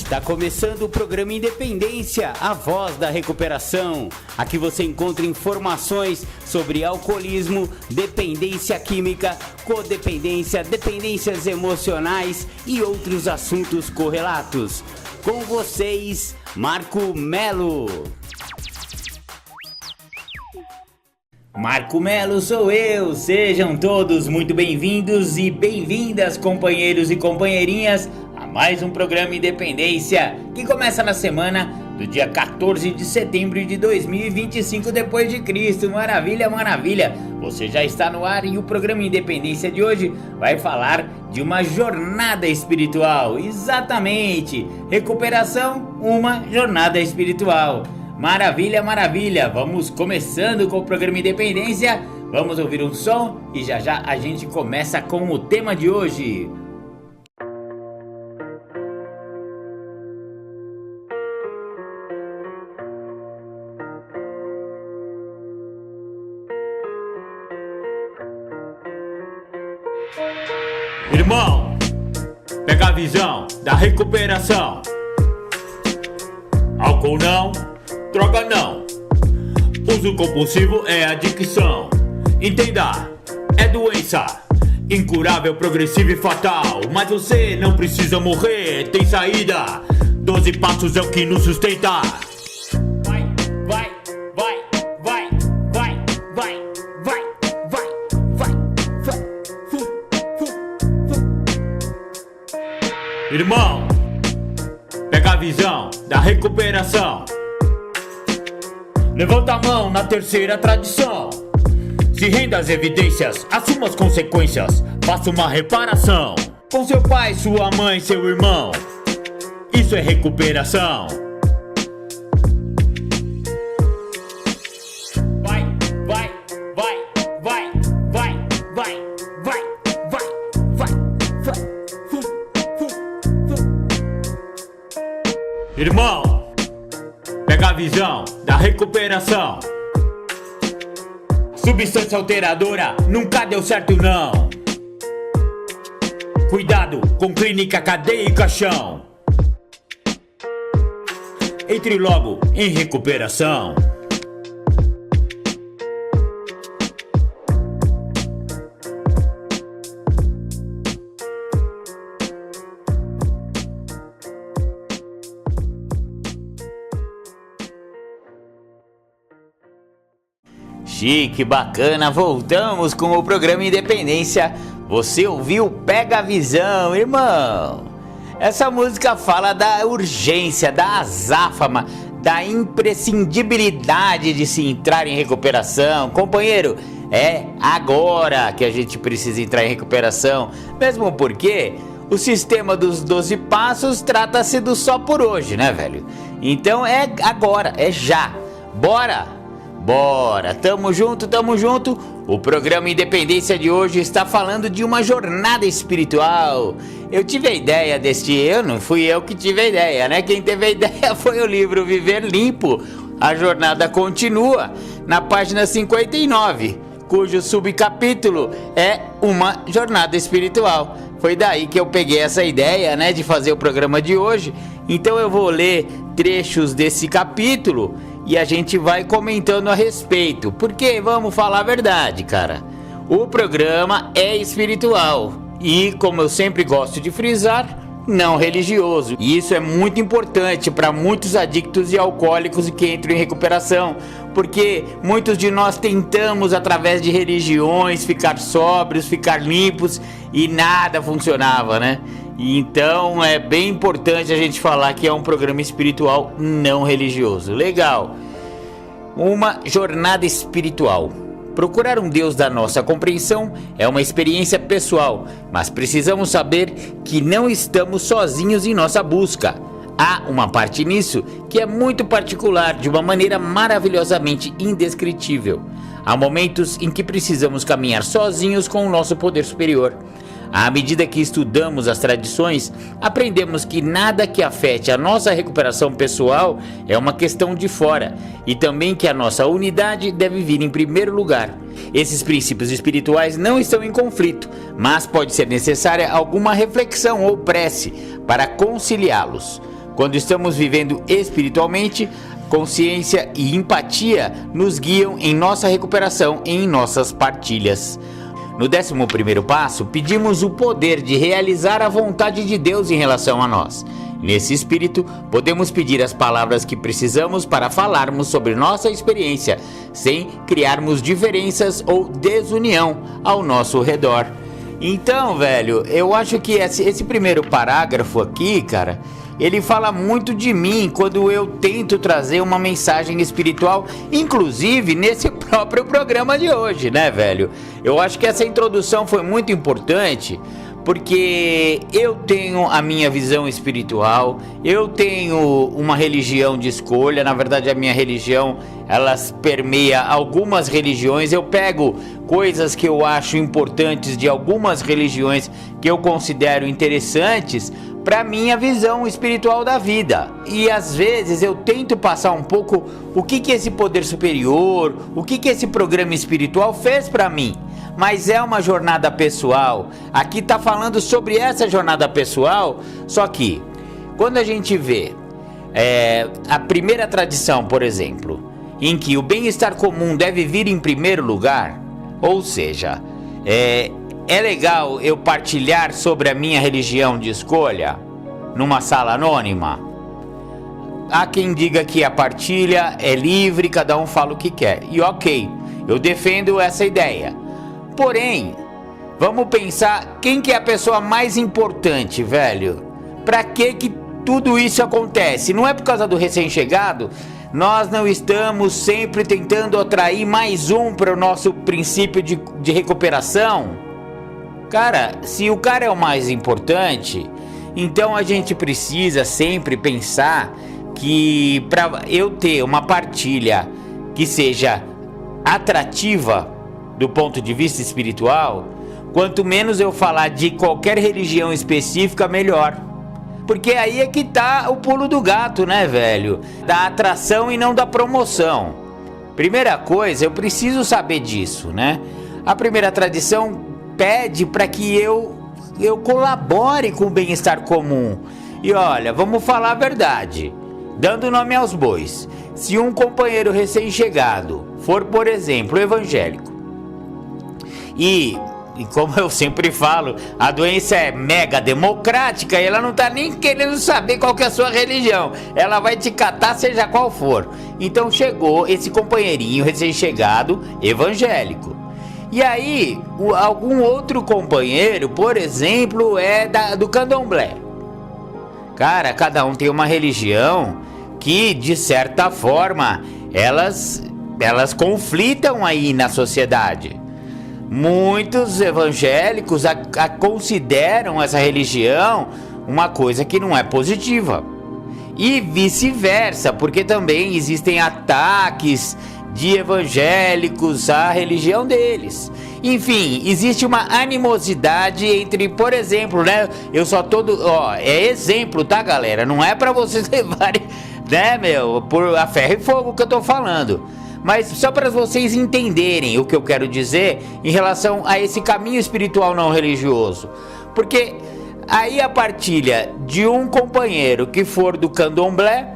Tá começando o programa Independência, a voz da recuperação. Aqui você encontra informações sobre alcoolismo, dependência química, codependência, dependências emocionais e outros assuntos correlatos. Com vocês, Marco Melo. Marco Melo sou eu, sejam todos muito bem-vindos e bem-vindas, companheiros e companheirinhas, a mais um programa Independência, que começa na semana do dia 14 de setembro de 2025 depois de Cristo. Maravilha, maravilha! Você já está no ar e o programa Independência de hoje vai falar de uma jornada espiritual. Exatamente! Recuperação, uma jornada espiritual. Maravilha, maravilha! Vamos começando com o programa Independência, vamos ouvir um som e já já a gente começa com o tema de hoje. Irmão, pega a visão da recuperação. Álcool não, droga não, uso compulsivo é adicção. Entenda, é doença, incurável, progressiva e fatal. Mas você não precisa morrer, tem saída. 12 passos é o que nos sustenta. Vai, vai, vai, vai, vai, vai, vai, vai, vai, vai. Irmão, pega a visão da recuperação. Levanta a mão na terceira tradição. Se renda às evidências, assuma as consequências. Faça uma reparação com seu pai, sua mãe, seu irmão. Isso é recuperação. Vai, vai, vai, vai, vai, vai, vai, vai, vai, vai. Irmão, pega a visão da recuperação. Substância alteradora nunca deu certo não. Cuidado com clínica, cadeia e caixão. Entre logo em recuperação. Chique, bacana, voltamos com o programa Independência. Você ouviu Pega a Visão, irmão? Essa música fala da urgência, da azáfama, da imprescindibilidade de se entrar em recuperação. Companheiro, é agora que a gente precisa entrar em recuperação, mesmo porque o sistema dos 12 passos trata-se do só por hoje, né, velho? Então é agora, é já. Bora! Bora, tamo junto, tamo junto. O programa Independência de hoje está falando de uma jornada espiritual. Eu tive a ideia não fui eu que tive a ideia, né? Quem teve a ideia foi o livro Viver Limpo. A jornada continua, na página 59, cujo subcapítulo é uma jornada espiritual. Foi daí que eu peguei essa ideia, né, de fazer o programa de hoje. Então eu vou ler trechos desse capítulo e a gente vai comentando a respeito, porque vamos falar a verdade, cara. O programa é espiritual e, como eu sempre gosto de frisar, não religioso. E isso é muito importante para muitos adictos e alcoólicos que entram em recuperação, porque muitos de nós tentamos, através de religiões, ficar sóbrios, ficar limpos e nada funcionava, né? Então é bem importante a gente falar que é um programa espiritual não religioso. Legal. Uma jornada espiritual. Procurar um Deus da nossa compreensão é uma experiência pessoal, mas precisamos saber que não estamos sozinhos em nossa busca. Há uma parte nisso que é muito particular, de uma maneira maravilhosamente indescritível. Há momentos em que precisamos caminhar sozinhos com o nosso poder superior. À medida que estudamos as tradições, aprendemos que nada que afete a nossa recuperação pessoal é uma questão de fora, e também que a nossa unidade deve vir em primeiro lugar. Esses princípios espirituais não estão em conflito, mas pode ser necessária alguma reflexão ou prece para conciliá-los. Quando estamos vivendo espiritualmente, consciência e empatia nos guiam em nossa recuperação e em nossas partilhas. No 11º passo, pedimos o poder de realizar a vontade de Deus em relação a nós. Nesse espírito, podemos pedir as palavras que precisamos para falarmos sobre nossa experiência, sem criarmos diferenças ou desunião ao nosso redor. Então, velho, eu acho que esse primeiro parágrafo aqui, cara, ele fala muito de mim quando eu tento trazer uma mensagem espiritual, inclusive nesse próprio programa de hoje, né, velho? Eu acho que essa introdução foi muito importante, porque eu tenho a minha visão espiritual, eu tenho uma religião de escolha. Na verdade, a minha religião, ela permeia algumas religiões. Eu pego coisas que eu acho importantes de algumas religiões que eu considero interessantes para minha visão espiritual da vida. E às vezes eu tento passar um pouco o que esse poder superior, o que esse programa espiritual fez para mim. Mas é uma jornada pessoal. Aqui tá falando sobre essa jornada pessoal. Só que quando a gente vê a primeira tradição, por exemplo, em que o bem-estar comum deve vir em primeiro lugar, ou seja, é legal eu partilhar sobre a minha religião de escolha numa sala anônima? Há quem diga que a partilha é livre, cada um fala o que quer. E ok, eu defendo essa ideia. Porém, vamos pensar quem que é a pessoa mais importante, velho. Pra que tudo isso acontece? Não é por causa do recém-chegado? Nós não estamos sempre tentando atrair mais um para o nosso princípio de recuperação? Cara, se o cara é o mais importante, então a gente precisa sempre pensar que para eu ter uma partilha que seja atrativa do ponto de vista espiritual, quanto menos eu falar de qualquer religião específica, melhor. Porque aí é que tá o pulo do gato, né, velho? Da atração e não da promoção. Primeira coisa, eu preciso saber disso, né? A primeira tradição pede para que eu colabore com o bem-estar comum. E olha, vamos falar a verdade, dando nome aos bois. Se um companheiro recém-chegado for, por exemplo, evangélico, e como eu sempre falo, a doença é mega democrática e ela não tá nem querendo saber qual que é a sua religião. Ela vai te catar seja qual for. Então chegou esse companheirinho recém-chegado evangélico. E aí, algum outro companheiro, por exemplo, do candomblé. Cara, cada um tem uma religião que, de certa forma, elas conflitam aí na sociedade. Muitos evangélicos consideram essa religião uma coisa que não é positiva. E vice-versa, porque também existem ataques de evangélicos à religião deles. Enfim, existe uma animosidade entre, por exemplo, né? Eu só é exemplo, tá, galera? Não é pra vocês levarem, né, por a ferro e fogo que eu tô falando. Mas só para vocês entenderem o que eu quero dizer em relação a esse caminho espiritual não religioso. Porque aí a partilha de um companheiro que for do candomblé,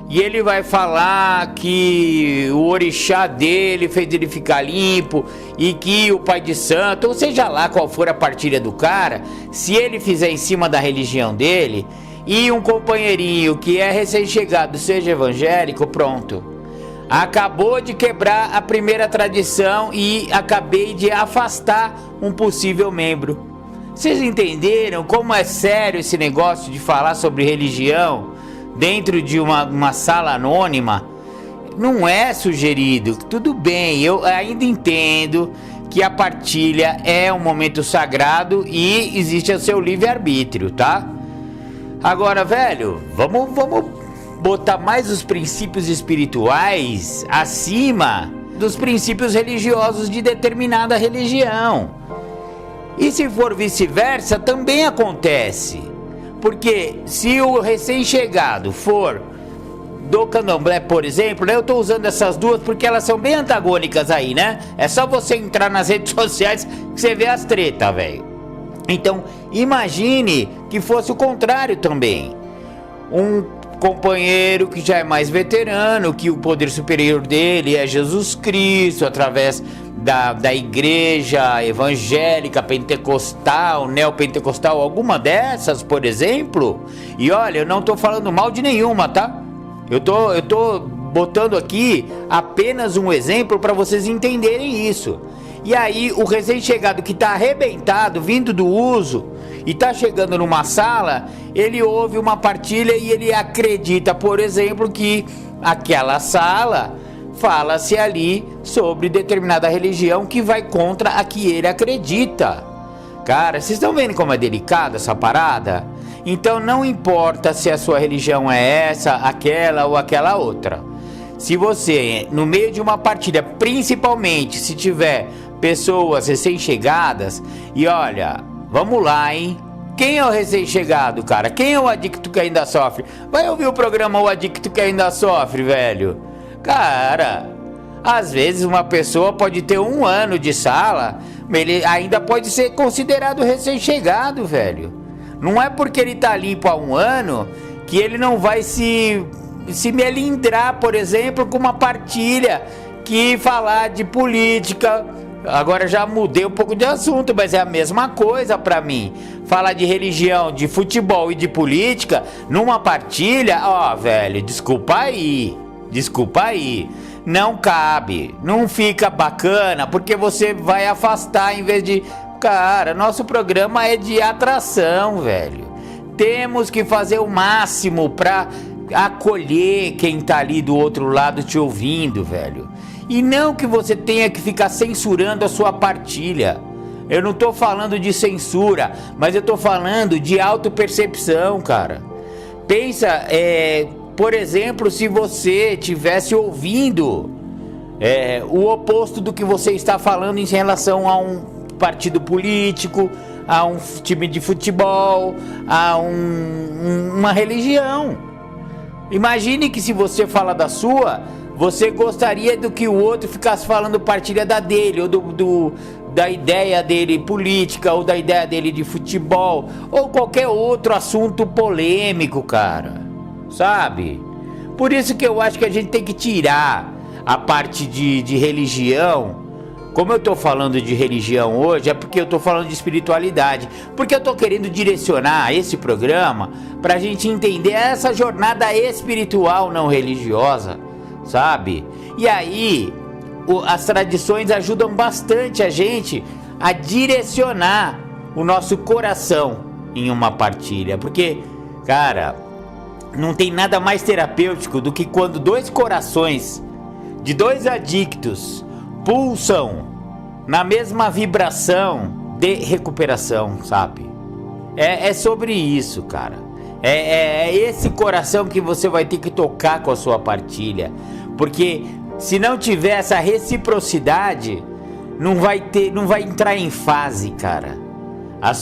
e ele vai falar que o orixá dele fez ele ficar limpo, e que o pai de santo, ou seja lá qual for a partilha do cara, se ele fizer em cima da religião dele, e um companheirinho que é recém-chegado seja evangélico, pronto. Acabou de quebrar a primeira tradição e acabei de afastar um possível membro. Vocês entenderam como é sério esse negócio de falar sobre religião dentro de uma sala anônima? Não é sugerido. Tudo bem, eu ainda entendo que a partilha é um momento sagrado e existe o seu livre-arbítrio, tá? Agora, velho, vamos botar mais os princípios espirituais acima dos princípios religiosos de determinada religião. E se for vice-versa, também acontece. Porque se o recém-chegado for do candomblé, por exemplo, né? Eu tô usando essas duas porque elas são bem antagônicas aí, né? É só você entrar nas redes sociais que você vê as tretas, velho. Então, imagine que fosse o contrário também. Um companheiro que já é mais veterano, que o poder superior dele é Jesus Cristo, através da igreja evangélica, pentecostal, neopentecostal, alguma dessas, por exemplo. E olha, eu não tô falando mal de nenhuma, tá? Eu tô botando aqui apenas um exemplo para vocês entenderem isso. E aí o recém-chegado que tá arrebentado, vindo do uso, e tá chegando numa sala, ele ouve uma partilha e ele acredita, por exemplo, que aquela sala fala-se ali sobre determinada religião que vai contra a que ele acredita. Cara, vocês estão vendo como é delicada essa parada? Então não importa se a sua religião é essa, aquela ou aquela outra. Se você, no meio de uma partilha, principalmente se tiver pessoas recém-chegadas, e olha, vamos lá, hein? Quem é o recém-chegado, cara? Quem é o adicto que ainda sofre? Vai ouvir o programa O Adicto que Ainda Sofre, velho. Cara, às vezes uma pessoa pode ter 1 ano de sala, mas ele ainda pode ser considerado recém-chegado, velho. Não é porque ele tá limpo há 1 ano que ele não vai se melindrar, por exemplo, com uma partilha que falar de política. Agora já mudei um pouco de assunto, mas é a mesma coisa pra mim. Falar de religião, de futebol e de política numa partilha, ó, velho, desculpa aí. Não cabe, não fica bacana, porque você vai afastar em vez de... Cara, nosso programa é de atração, velho. Temos que fazer o máximo pra acolher quem tá ali do outro lado te ouvindo, velho. E não que você tenha que ficar censurando a sua partilha. Eu não tô falando de censura, mas eu tô falando de autopercepção, cara. Pensa, por exemplo, se você estivesse ouvindo o oposto do que você está falando em relação a um partido político, a um time de futebol, a uma religião. Imagine que se você fala da sua, você gostaria do que o outro ficasse falando partilha da dele, ou da ideia dele política, ou da ideia dele de futebol, ou qualquer outro assunto polêmico, cara. Sabe? Por isso que eu acho que a gente tem que tirar a parte de religião. Como eu tô falando de religião hoje, é porque eu tô falando de espiritualidade. Porque eu tô querendo direcionar esse programa pra gente entender essa jornada espiritual não religiosa, sabe? E aí, as tradições ajudam bastante a gente a direcionar o nosso coração em uma partilha. Porque, cara, não tem nada mais terapêutico do que quando 2 corações de 2 adictos pulsam na mesma vibração de recuperação, sabe? É sobre isso, cara. É esse coração que você vai ter que tocar com a sua partilha. Porque se não tiver essa reciprocidade, não vai entrar em fase, cara. As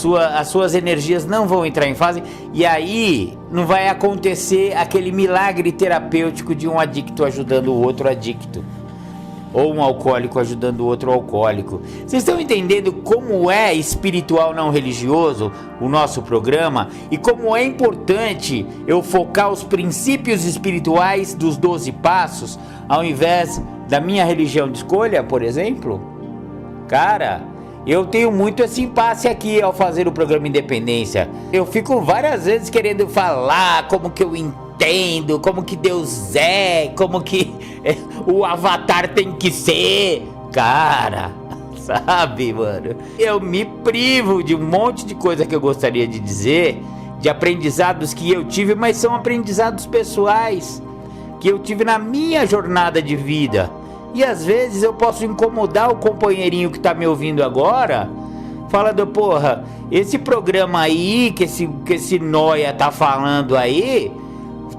suas energias não vão entrar em fase, e aí não vai acontecer aquele milagre terapêutico de um adicto ajudando o outro adicto, ou um alcoólico ajudando o outro alcoólico. Vocês estão entendendo como é espiritual não religioso o nosso programa, e como é importante eu focar os princípios espirituais dos 12 passos ao invés da minha religião de escolha, por exemplo? Cara, eu tenho muito esse impasse aqui ao fazer o programa Independência. Eu fico várias vezes querendo falar como que eu entendo, como que Deus é, como que o avatar tem que ser. Cara, sabe, mano? Eu me privo de um monte de coisa que eu gostaria de dizer, de aprendizados que eu tive, mas são aprendizados pessoais que eu tive na minha jornada de vida. E às vezes eu posso incomodar o companheirinho que tá me ouvindo agora, falando, porra, esse programa aí, que esse nóia tá falando aí,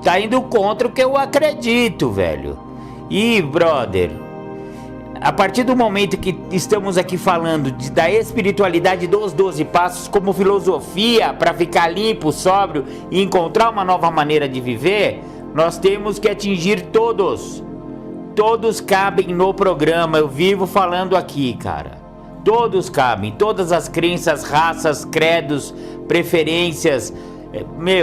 tá indo contra o que eu acredito, velho. E, brother, a partir do momento que estamos aqui falando da espiritualidade dos 12 passos como filosofia para ficar limpo, sóbrio e encontrar uma nova maneira de viver, nós temos que atingir todos. Todos cabem no programa, eu vivo falando aqui, cara. Todos cabem, todas as crenças, raças, credos, preferências,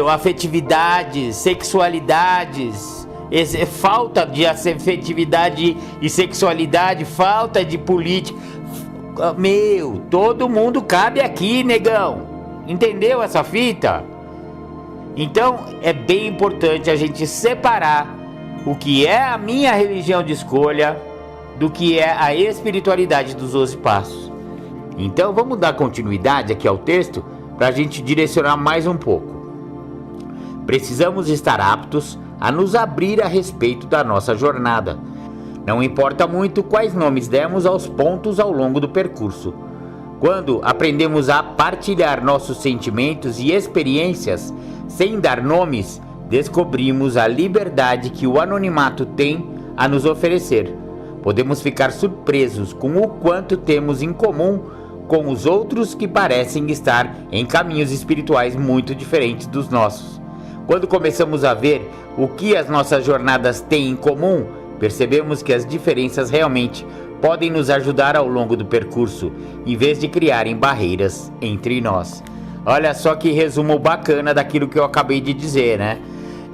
afetividades, sexualidades, falta de afetividade e sexualidade, falta de política. Todo mundo cabe aqui, negão. Entendeu essa fita? Então é bem importante a gente separar o que é a minha religião de escolha do que é a espiritualidade dos 12 passos. Então vamos dar continuidade aqui ao texto para a gente direcionar mais um pouco. Precisamos estar aptos a nos abrir a respeito da nossa jornada. Não importa muito quais nomes demos aos pontos ao longo do percurso. Quando aprendemos a partilhar nossos sentimentos e experiências sem dar nomes, descobrimos a liberdade que o anonimato tem a nos oferecer. Podemos ficar surpresos com o quanto temos em comum com os outros que parecem estar em caminhos espirituais muito diferentes dos nossos. Quando começamos a ver o que as nossas jornadas têm em comum, percebemos que as diferenças realmente podem nos ajudar ao longo do percurso, em vez de criarem barreiras entre nós. Olha só que resumo bacana daquilo que eu acabei de dizer, né?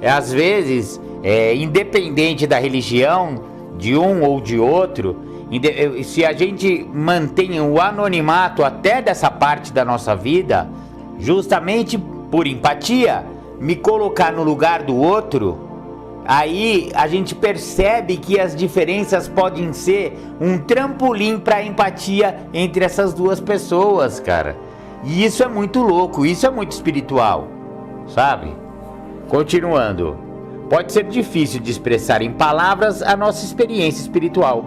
Às vezes, independente da religião, de um ou de outro, se a gente mantém o anonimato até dessa parte da nossa vida, justamente por empatia, me colocar no lugar do outro, aí a gente percebe que as diferenças podem ser um trampolim para a empatia entre essas duas pessoas, cara. E isso é muito louco, isso é muito espiritual, sabe? Continuando, pode ser difícil de expressar em palavras a nossa experiência espiritual.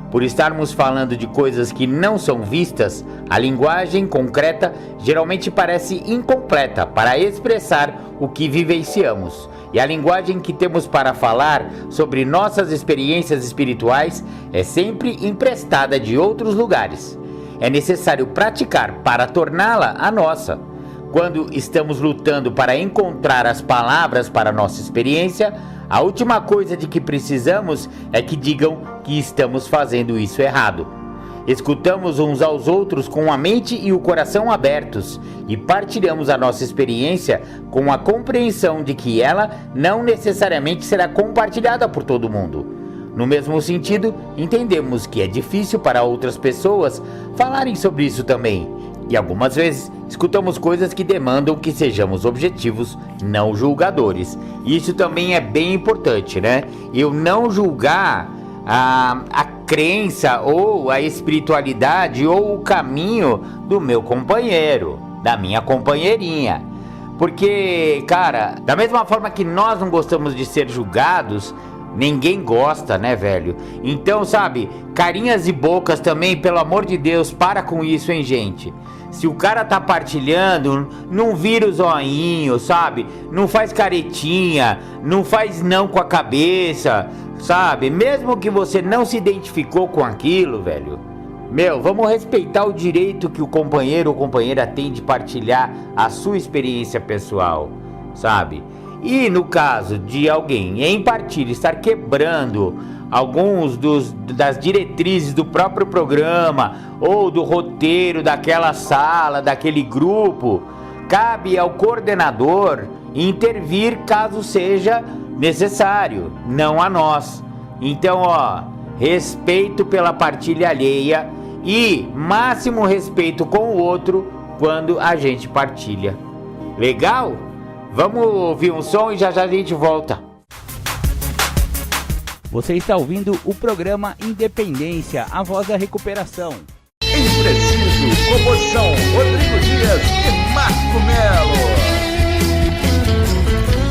Por estarmos falando de coisas que não são vistas, a linguagem concreta geralmente parece incompleta para expressar o que vivenciamos. E a linguagem que temos para falar sobre nossas experiências espirituais é sempre emprestada de outros lugares. É necessário praticar para torná-la a nossa. Quando estamos lutando para encontrar as palavras para nossa experiência, a última coisa de que precisamos é que digam que estamos fazendo isso errado. Escutamos uns aos outros com a mente e o coração abertos e partilhamos a nossa experiência com a compreensão de que ela não necessariamente será compartilhada por todo mundo. No mesmo sentido, entendemos que é difícil para outras pessoas falarem sobre isso também. E algumas vezes escutamos coisas que demandam que sejamos objetivos, não julgadores. Isso também é bem importante, né? Eu não julgar a crença ou a espiritualidade ou o caminho do meu companheiro, da minha companheirinha. Porque, cara, da mesma forma que nós não gostamos de ser julgados, ninguém gosta, né, velho? Então, sabe, carinhas e bocas também, pelo amor de Deus, para com isso, hein, gente? Se o cara tá partilhando, não vira o zoinho, sabe? Não faz caretinha, não faz não com a cabeça, sabe? Mesmo que você não se identificou com aquilo, velho. Vamos respeitar o direito que o companheiro ou companheira tem de partilhar a sua experiência pessoal, sabe? E no caso de alguém em partilha estar quebrando alguns das diretrizes do próprio programa ou do roteiro daquela sala, daquele grupo, cabe ao coordenador intervir caso seja necessário, não a nós. Então, respeito pela partilha alheia e máximo respeito com o outro quando a gente partilha. Legal? Vamos ouvir um som e já já a gente volta. Você está ouvindo o programa Independência, a voz da recuperação. Impreciso, composição Rodrigo Dias e Marco Melo.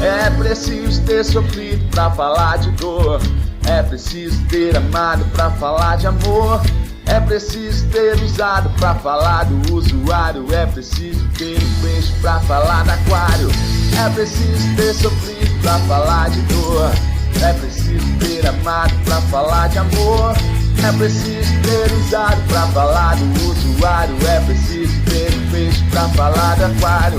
É preciso ter sofrido pra falar de dor. É preciso ter amado pra falar de amor. É preciso ter usado pra falar do usuário. É preciso ter um peixe pra falar do aquário. É preciso ter sofrido pra falar de dor. É preciso ter amado pra falar de amor. É preciso ter usado pra falar do usuário. É preciso ter um peixe pra falar do aquário.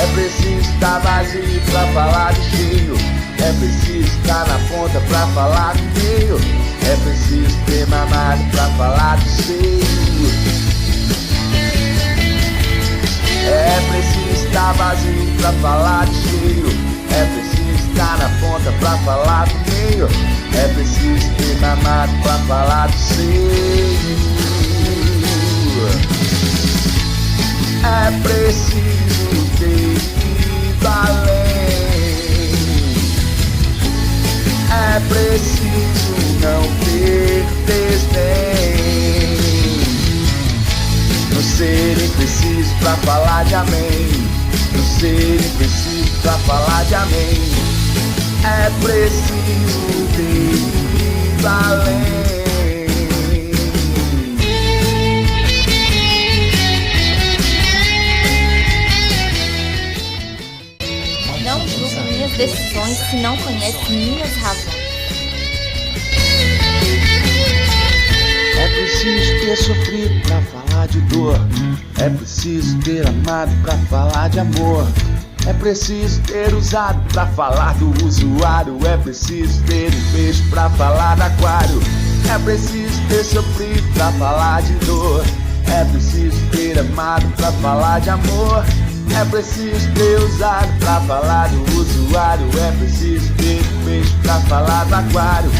É preciso estar vazio pra falar do cheio. É preciso estar na ponta pra falar do meio. É preciso ter mamado pra falar do seio. É preciso estar vazio pra falar de cheio. É preciso estar na ponta pra falar do meio. É preciso ter mamado pra falar do seio. É preciso ter ido além. É preciso não ter desdém. Não ser impreciso pra falar de amém. Não ser impreciso pra falar de amém. É preciso ter ido além. Não julgo minhas decisões se não conhece minhas razões. É preciso ter sofrido pra falar de dor. É preciso ter amado pra falar de amor. É preciso ter usado pra falar do usuário. É preciso ter um peixe pra falar do aquário. É preciso ter sofrido pra falar de dor. É preciso ter amado pra falar de amor. É preciso ter usado pra falar do usuário. É preciso ter um peixe pra falar do aquário.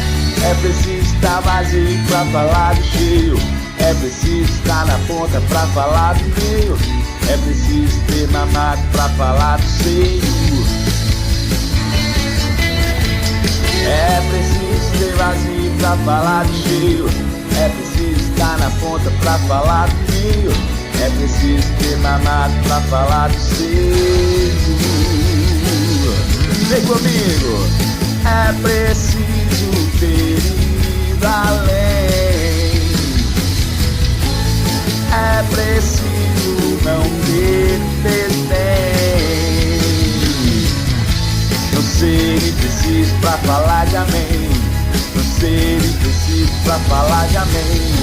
É preciso estar vazio pra falar do cheio. É preciso estar na ponta pra falar do meio. É preciso ter mamado pra falar do seio. É preciso ter vazio pra falar do cheio. É preciso estar na ponta pra falar do meio. É preciso ter mamado pra falar do seio. Vem comigo. É preciso ter ido além. É preciso não ter desdém. Não ser impreciso pra falar de amém. Não ser impreciso pra falar de amém.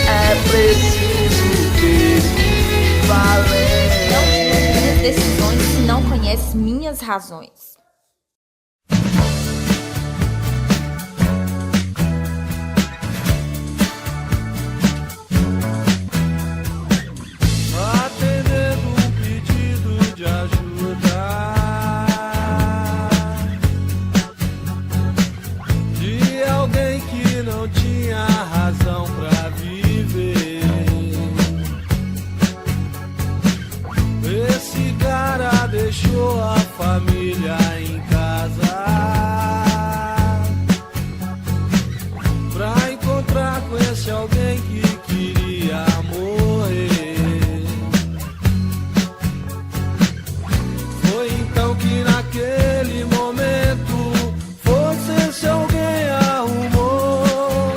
É preciso ter ido além. Não julgo minhas decisões se não conhece minhas razões. Deixou a família em casa pra encontrar com esse alguém que queria morrer. Foi então que naquele momento força esse alguém arrumou.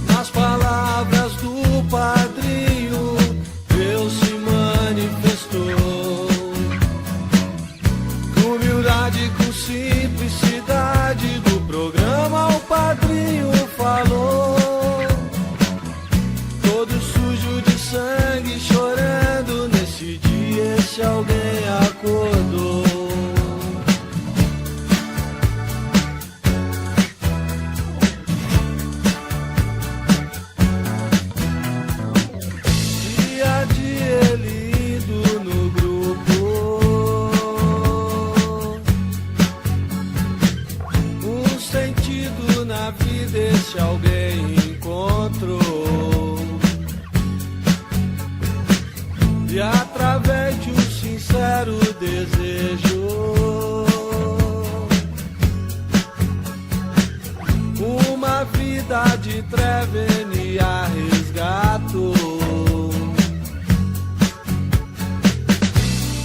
Nas palavras do padrinho, Deus se manifestou. Com simplicidade do programa o padrinho falou. Todo sujo de sangue chorando, nesse dia esse alguém acordou. Dia a dia ele indo no grupo, sentido na vida esse alguém encontrou. E através de um sincero desejo, uma vida de Trevenia resgatou.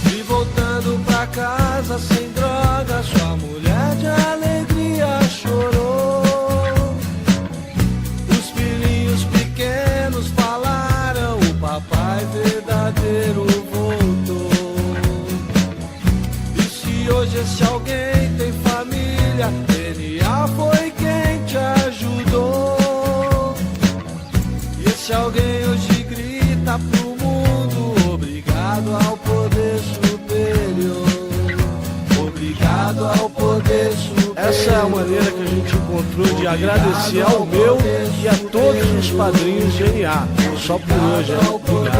E voltando pra casa sem droga, sua mulher de alegria chorou. Os filhinhos pequenos falaram, o papai verdadeiro voltou. E se hoje esse alguém tem família, DNA foi quem te ajudou. E esse alguém hoje grita pro mundo, obrigado ao poder superior. Obrigado ao poder superior. Essa é a maneira que a gente encontrou de agradecer ao meu e a todos os padrinhos de NA. Só por hoje, obrigado.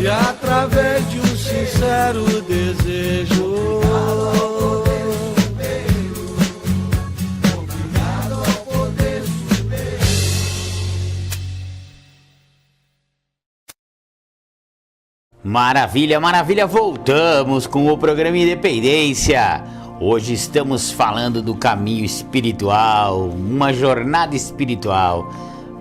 e através de um sincero desejo. Maravilha, maravilha, voltamos com o programa Independência. Hoje estamos falando do caminho espiritual, uma jornada espiritual.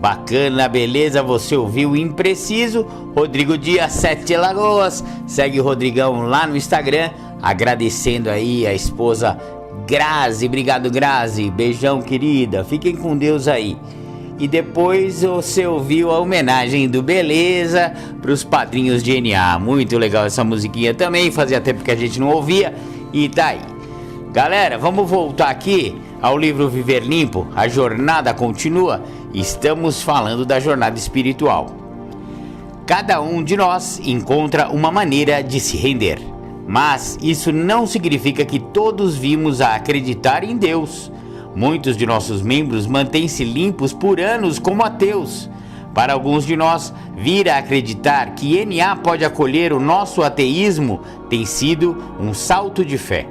Bacana, beleza? Você ouviu Impreciso, Rodrigo Dias, 7 Lagoas. Segue o Rodrigão lá no Instagram, agradecendo aí a esposa Grazi. Obrigado, Grazi, beijão, querida, fiquem com Deus aí. E depois você ouviu a homenagem do Beleza para os padrinhos de NA. Muito legal essa musiquinha também, fazia tempo que a gente não ouvia e tá aí. Galera, vamos voltar aqui ao livro Viver Limpo, a jornada continua. Estamos falando da jornada espiritual. Cada um de nós encontra uma maneira de se render, mas isso não significa que todos vimos a acreditar em Deus. Muitos de nossos membros mantêm-se limpos por anos como ateus. Para alguns de nós, vir a acreditar que NA pode acolher o nosso ateísmo tem sido um salto de fé.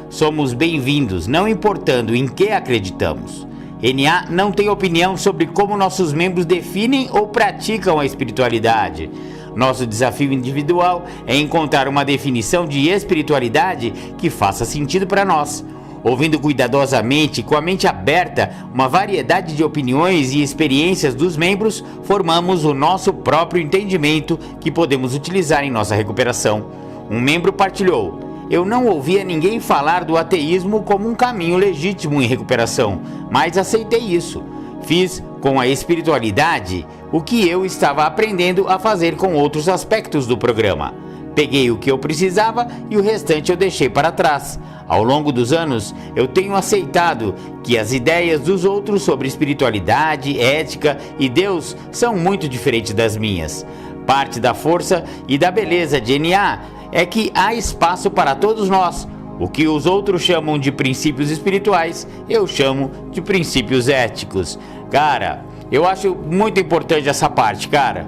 Somos bem-vindos, não importando em que acreditamos. NA não tem opinião sobre como nossos membros definem ou praticam a espiritualidade. Nosso desafio individual é encontrar uma definição de espiritualidade que faça sentido para nós. Ouvindo cuidadosamente, com a mente aberta, uma variedade de opiniões e experiências dos membros, formamos o nosso próprio entendimento que podemos utilizar em nossa recuperação. Um membro partilhou: eu não ouvia ninguém falar do ateísmo como um caminho legítimo em recuperação, mas aceitei isso. Fiz com a espiritualidade o que eu estava aprendendo a fazer com outros aspectos do programa. Peguei o que eu precisava e o restante eu deixei para trás. Ao longo dos anos, eu tenho aceitado que as ideias dos outros sobre espiritualidade, ética e Deus são muito diferentes das minhas. Parte da força e da beleza de NA é que há espaço para todos nós. O que os outros chamam de princípios espirituais, eu chamo de princípios éticos. Cara, eu acho muito importante essa parte, cara.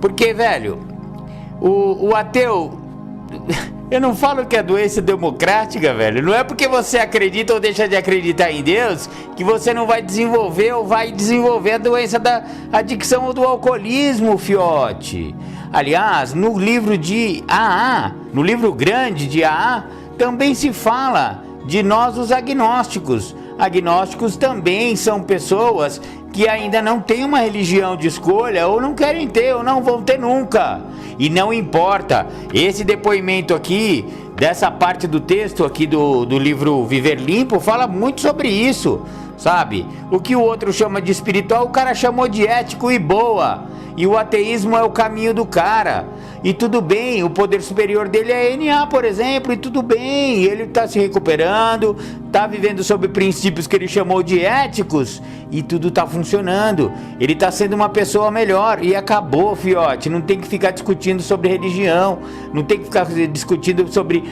Porque, velho, o ateu... Eu não falo que é doença democrática, velho. Não é porque você acredita ou deixa de acreditar em Deus que você não vai desenvolver ou vai desenvolver a doença da adicção ou do alcoolismo, fiote. Aliás, no livro de AA, no livro grande de AA, também se fala de nós os agnósticos. Agnósticos também são pessoas que ainda não têm uma religião de escolha, ou não querem ter, ou não vão ter nunca. E não importa, esse depoimento aqui, dessa parte do texto aqui do livro Viver Limpo, fala muito sobre isso, sabe? O que o outro chama de espiritual, o cara chamou de ético e boa. E o ateísmo é o caminho do cara. E tudo bem, o poder superior dele é NA, por exemplo, e tudo bem, ele está se recuperando, está vivendo sob princípios que ele chamou de éticos, e tudo está funcionando. Ele está sendo uma pessoa melhor, e acabou, fiote. Não tem que ficar discutindo sobre religião, não tem que ficar discutindo sobre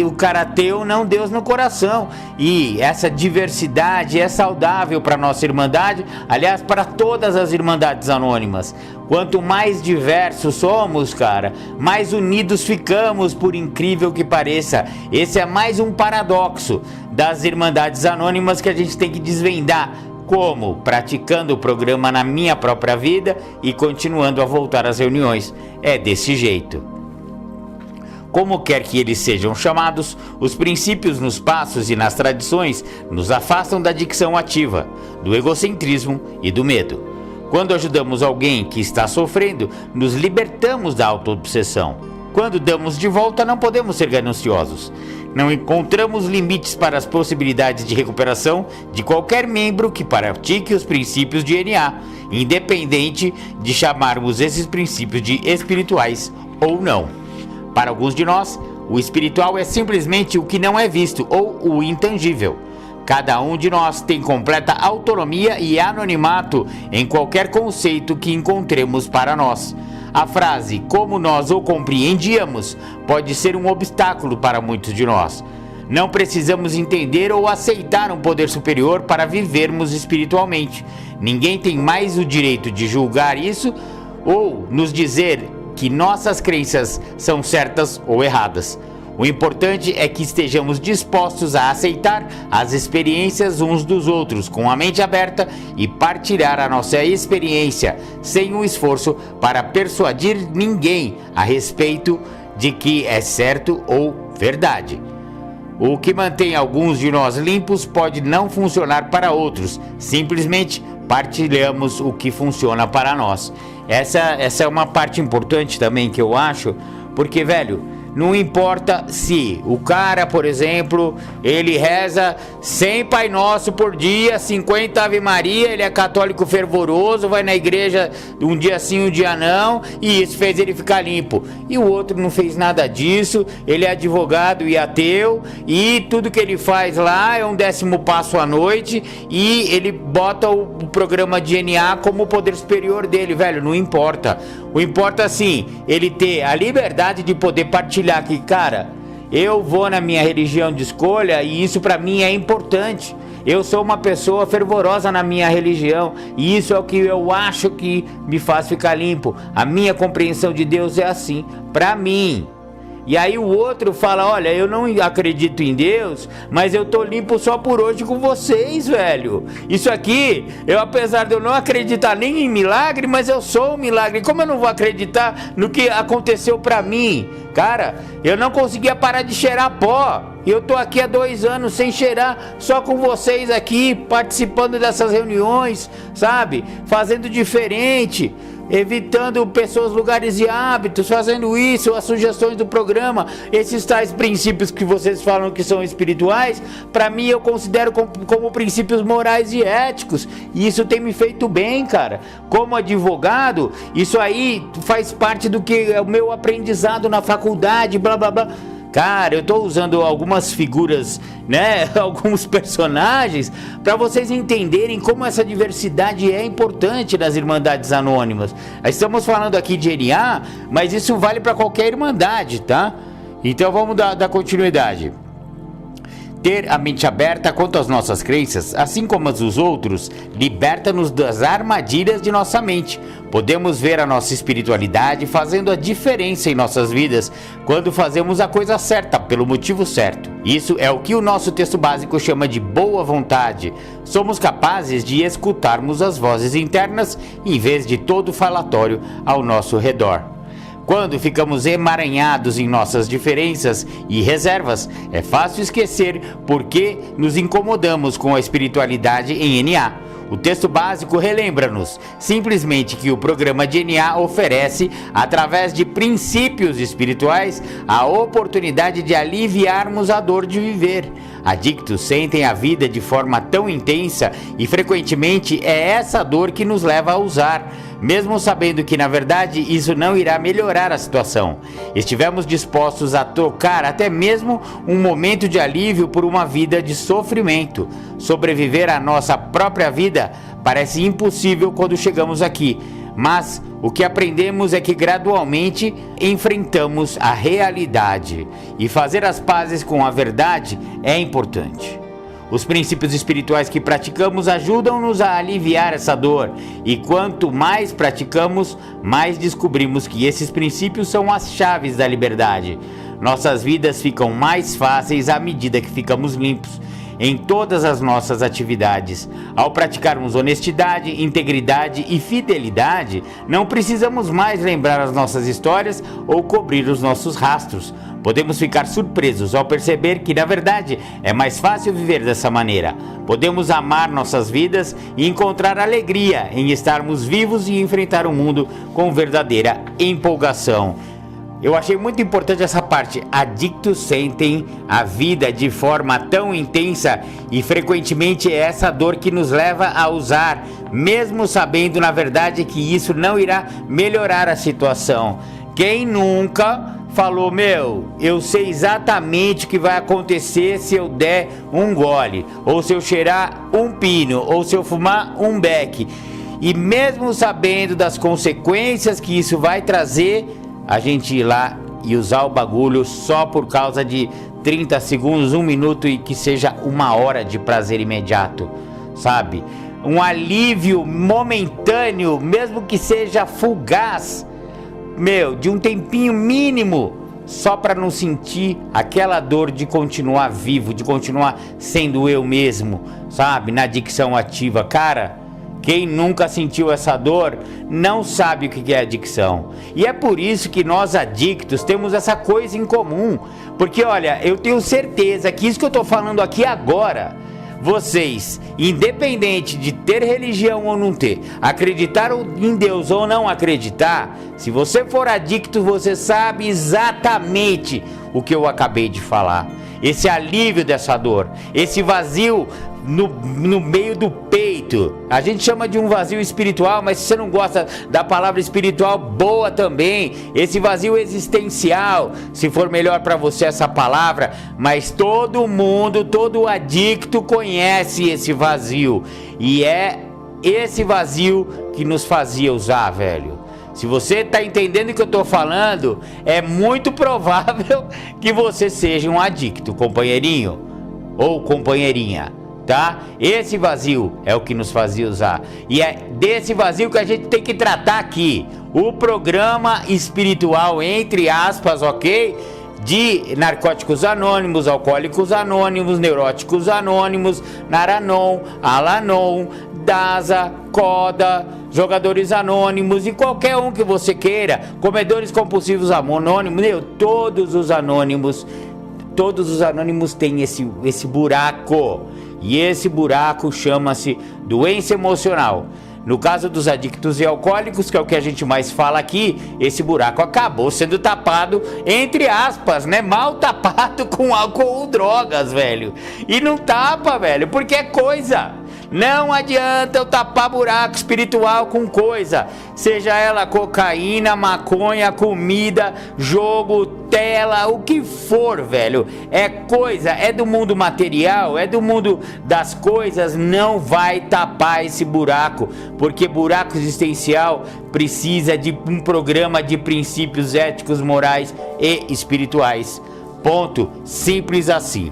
o cara ter ou não Deus no coração. E essa diversidade é saudável para nossa irmandade, aliás, para todas as irmandades anônimas. Quanto mais diversos somos, cara, mais unidos ficamos, por incrível que pareça. Esse é mais um paradoxo das irmandades anônimas que a gente tem que desvendar. Como? Praticando o programa na minha própria vida e continuando a voltar às reuniões. É desse jeito. Como quer que eles sejam chamados, os princípios nos passos e nas tradições nos afastam da adicção ativa, do egocentrismo e do medo. Quando ajudamos alguém que está sofrendo, nos libertamos da autoobsessão. Quando damos de volta, não podemos ser gananciosos. Não encontramos limites para as possibilidades de recuperação de qualquer membro que pratique os princípios de NA, independente de chamarmos esses princípios de espirituais ou não. Para alguns de nós, o espiritual é simplesmente o que não é visto ou o intangível. Cada um de nós tem completa autonomia e anonimato em qualquer conceito que encontremos para nós. A frase "como nós o compreendíamos" pode ser um obstáculo para muitos de nós. Não precisamos entender ou aceitar um poder superior para vivermos espiritualmente. Ninguém tem mais o direito de julgar isso ou nos dizer que nossas crenças são certas ou erradas. O importante é que estejamos dispostos a aceitar as experiências uns dos outros com a mente aberta e partilhar a nossa experiência sem um esforço para persuadir ninguém a respeito de que é certo ou verdade. O que mantém alguns de nós limpos pode não funcionar para outros. Simplesmente partilhamos o que funciona para nós. Essa é uma parte importante também que eu acho, porque, velho, não importa se o cara, por exemplo, ele reza 100 Pai Nosso por dia, 50 Ave Maria, ele é católico fervoroso, vai na igreja um dia sim, um dia não, e isso fez ele ficar limpo. E o outro não fez nada disso, ele é advogado e ateu, e tudo que ele faz lá é um 10º passo à noite, e ele bota o programa de NA como o poder superior dele, velho, não importa. O importa, assim, ele ter a liberdade de poder partilhar que, cara, eu vou na minha religião de escolha e isso pra mim é importante. Eu sou uma pessoa fervorosa na minha religião e isso é o que eu acho que me faz ficar limpo. A minha compreensão de Deus é assim, pra mim. E aí o outro fala, olha, eu não acredito em Deus, mas eu tô limpo só por hoje com vocês, velho. Isso aqui, apesar de eu não acreditar nem em milagre, mas eu sou um milagre. Como eu não vou acreditar no que aconteceu pra mim? Cara, eu não conseguia parar de cheirar pó. Eu tô aqui há 2 anos sem cheirar, só com vocês aqui, participando dessas reuniões, sabe? Fazendo diferente, evitando pessoas, lugares e hábitos, fazendo isso, as sugestões do programa, esses tais princípios que vocês falam que são espirituais, para mim eu considero como princípios morais e éticos, e isso tem me feito bem, cara. Como advogado, isso aí faz parte do que é o meu aprendizado na faculdade, blá blá blá. Cara, eu tô usando algumas figuras, né, alguns personagens, para vocês entenderem como essa diversidade é importante nas Irmandades Anônimas. Estamos falando aqui de NA, mas isso vale para qualquer Irmandade, tá? Então vamos dar continuidade. Ter a mente aberta quanto às nossas crenças, assim como as dos outros, liberta-nos das armadilhas de nossa mente. Podemos ver a nossa espiritualidade fazendo a diferença em nossas vidas quando fazemos a coisa certa, pelo motivo certo. Isso é o que o nosso texto básico chama de boa vontade. Somos capazes de escutarmos as vozes internas em vez de todo falatório ao nosso redor. Quando ficamos emaranhados em nossas diferenças e reservas, é fácil esquecer porque nos incomodamos com a espiritualidade em NA. O texto básico relembra-nos simplesmente que o programa de NA oferece, através de princípios espirituais, a oportunidade de aliviarmos a dor de viver. Adictos sentem a vida de forma tão intensa e frequentemente é essa dor que nos leva a usar, mesmo sabendo que na verdade isso não irá melhorar a situação. Estivemos dispostos a trocar até mesmo um momento de alívio por uma vida de sofrimento. Sobreviver à nossa própria vida parece impossível quando chegamos aqui, mas o que aprendemos é que gradualmente enfrentamos a realidade e fazer as pazes com a verdade é importante. Os princípios espirituais que praticamos ajudam-nos a aliviar essa dor, e quanto mais praticamos, mais descobrimos que esses princípios são as chaves da liberdade. Nossas vidas ficam mais fáceis à medida que ficamos limpos em todas as nossas atividades. Ao praticarmos honestidade, integridade e fidelidade, não precisamos mais lembrar as nossas histórias ou cobrir os nossos rastros. Podemos ficar surpresos ao perceber que, na verdade, é mais fácil viver dessa maneira. Podemos amar nossas vidas e encontrar alegria em estarmos vivos e enfrentar o mundo com verdadeira empolgação. Eu achei muito importante essa parte. Adictos sentem a vida de forma tão intensa e frequentemente é essa dor que nos leva a usar, mesmo sabendo na verdade que isso não irá melhorar a situação. Quem nunca falou, eu sei exatamente o que vai acontecer se eu der um gole, ou se eu cheirar um pino, ou se eu fumar um beck, e mesmo sabendo das consequências que isso vai trazer, a gente ir lá e usar o bagulho só por causa de 30 segundos, 1 minuto e que seja 1 hora de prazer imediato, sabe? Um alívio momentâneo, mesmo que seja fugaz, de um tempinho mínimo, só para não sentir aquela dor de continuar vivo, de continuar sendo eu mesmo, sabe? Na adicção ativa. Cara, quem nunca sentiu essa dor não sabe o que é adicção. E é por isso que nós adictos temos essa coisa em comum. Porque olha, eu tenho certeza que isso que eu tô falando aqui agora, vocês, independente de ter religião ou não ter, acreditar em Deus ou não acreditar, se você for adicto, você sabe exatamente o que eu acabei de falar. Esse alívio dessa dor, esse vazio no meio do peito. A gente chama de um vazio espiritual, mas se você não gosta da palavra espiritual, boa também. Esse vazio existencial, se for melhor para você essa palavra, mas todo mundo, todo adicto conhece esse vazio. E é esse vazio que nos fazia usar, velho. Se você tá entendendo o que eu tô falando, é muito provável que você seja um adicto, companheirinho ou companheirinha. Tá? Esse vazio é o que nos fazia usar. E é desse vazio que a gente tem que tratar aqui. O programa espiritual, entre aspas, ok? De Narcóticos Anônimos, Alcoólicos Anônimos, Neuróticos Anônimos, Naranon, Alanon, DASA, CODA, Jogadores Anônimos e qualquer um que você queira. Comedores Compulsivos Anônimos, todos os anônimos têm esse buraco. E esse buraco chama-se doença emocional. No caso dos adictos e alcoólicos, que é o que a gente mais fala aqui, esse buraco acabou sendo tapado, entre aspas, né? Mal tapado com álcool ou drogas, velho. E não tapa, velho, porque é coisa. Não adianta eu tapar buraco espiritual com coisa, seja ela cocaína, maconha, comida, jogo, tela, o que for, velho. É coisa, é do mundo material, é do mundo das coisas, não vai tapar esse buraco, porque buraco existencial precisa de um programa de princípios éticos, morais e espirituais. Ponto. Simples assim.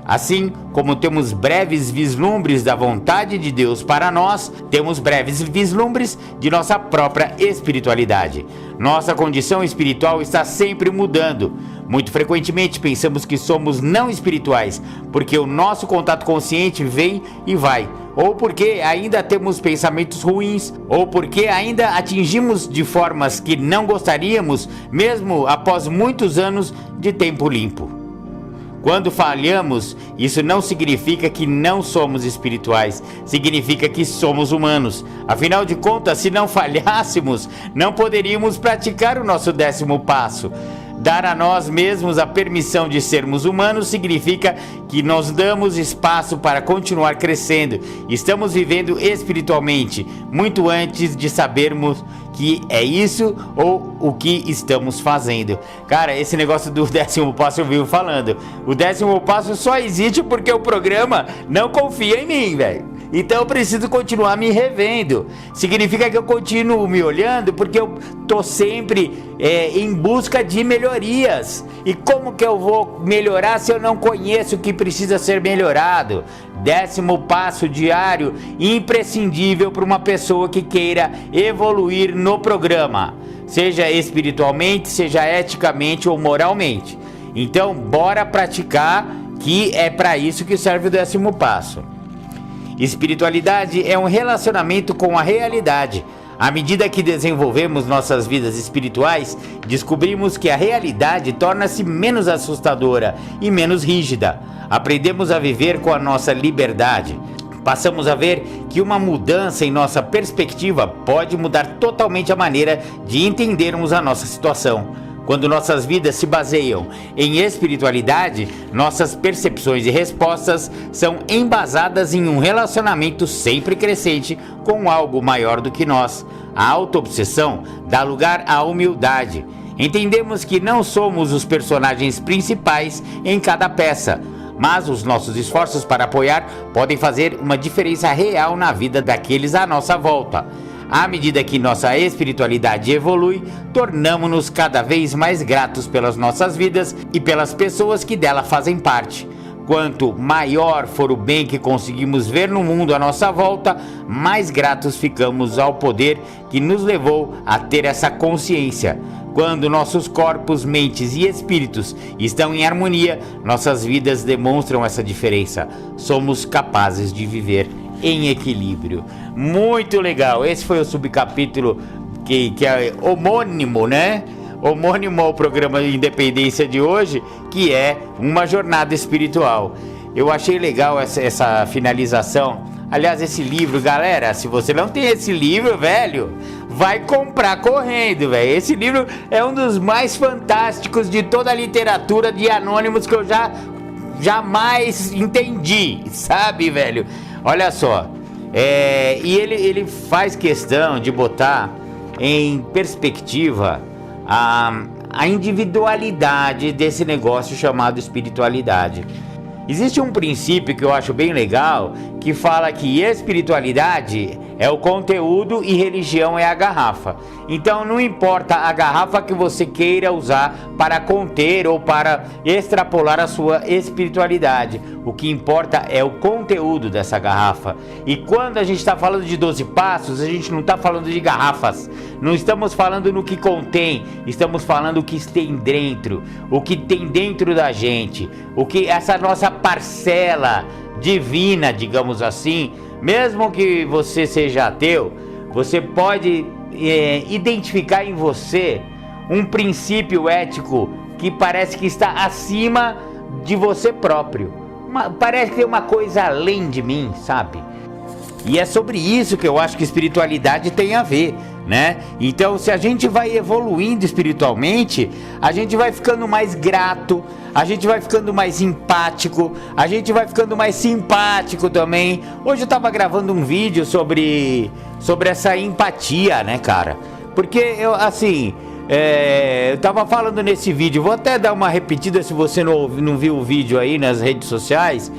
Assim como temos breves vislumbres da vontade de Deus para nós, temos breves vislumbres de nossa própria espiritualidade. Nossa condição espiritual está sempre mudando. Muito frequentemente pensamos que somos não espirituais, porque o nosso contato consciente vem e vai, ou porque ainda temos pensamentos ruins, ou porque ainda atingimos de formas que não gostaríamos, mesmo após muitos anos de tempo limpo. Quando falhamos, isso não significa que não somos espirituais, significa que somos humanos. Afinal de contas, se não falhássemos, não poderíamos praticar o nosso 10º passo. Dar a nós mesmos a permissão de sermos humanos significa que nos damos espaço para continuar crescendo. Estamos vivendo espiritualmente, muito antes de sabermos que é isso ou o que estamos fazendo. Cara, esse negócio do 10º passo eu vivo falando. O 10º passo só existe porque o programa não confia em mim, velho. Então eu preciso continuar me revendo. Significa que eu continuo me olhando porque eu tô sempre em busca de melhorias. E como que eu vou melhorar se eu não conheço o que precisa ser melhorado? 10º passo diário, imprescindível para uma pessoa que queira evoluir no programa, seja espiritualmente, seja eticamente ou moralmente. Então bora praticar, que é para isso que serve o 10º passo. Espiritualidade é um relacionamento com a realidade. À medida que desenvolvemos nossas vidas espirituais, descobrimos que a realidade torna-se menos assustadora e menos rígida. Aprendemos a viver com a nossa liberdade. Passamos a ver que uma mudança em nossa perspectiva pode mudar totalmente a maneira de entendermos a nossa situação. Quando nossas vidas se baseiam em espiritualidade, nossas percepções e respostas são embasadas em um relacionamento sempre crescente com algo maior do que nós. A autoobsessão dá lugar à humildade. Entendemos que não somos os personagens principais em cada peça, mas os nossos esforços para apoiar podem fazer uma diferença real na vida daqueles à nossa volta. À medida que nossa espiritualidade evolui, tornamo-nos cada vez mais gratos pelas nossas vidas e pelas pessoas que dela fazem parte. quanto maior for o bem que conseguimos ver no mundo à nossa volta, mais gratos ficamos ao poder que nos levou a ter essa consciência. Quando nossos corpos, mentes e espíritos estão em harmonia, nossas vidas demonstram essa diferença. Somos capazes de viver em equilíbrio. Muito legal. Esse foi o subcapítulo que é homônimo, né? Homônimo ao programa de Independência de hoje, que é uma jornada espiritual. Eu achei legal essa finalização. Aliás, esse livro, galera, se você não tem esse livro, velho, vai comprar correndo, velho. Esse livro é um dos mais fantásticos de toda a literatura de anônimos que eu jamais entendi, sabe, velho? Olha só, e ele faz questão de botar em perspectiva a individualidade desse negócio chamado espiritualidade. Existe um princípio que eu acho bem legal, que fala que espiritualidade é o conteúdo e religião é a garrafa. Então não importa a garrafa que você queira usar para conter ou para extrapolar a sua espiritualidade. O que importa é o conteúdo dessa garrafa. E quando a gente está falando de 12 passos, a gente não está falando de garrafas. Não estamos falando no que contém, estamos falando o que tem dentro. O que tem dentro da gente. O que essa nossa parcela divina, digamos assim. Mesmo que você seja ateu, você pode identificar em você um princípio ético que parece que está acima de você próprio. Parece que tem uma coisa além de mim, sabe? E é sobre isso que eu acho que espiritualidade tem a ver, né? Então, se a gente vai evoluindo espiritualmente, a gente vai ficando mais grato, a gente vai ficando mais empático, a gente vai ficando mais simpático também. Hoje eu tava gravando um vídeo sobre essa empatia, né, cara? Porque eu tava falando nesse vídeo, vou até dar uma repetida se você não viu o vídeo aí nas redes sociais.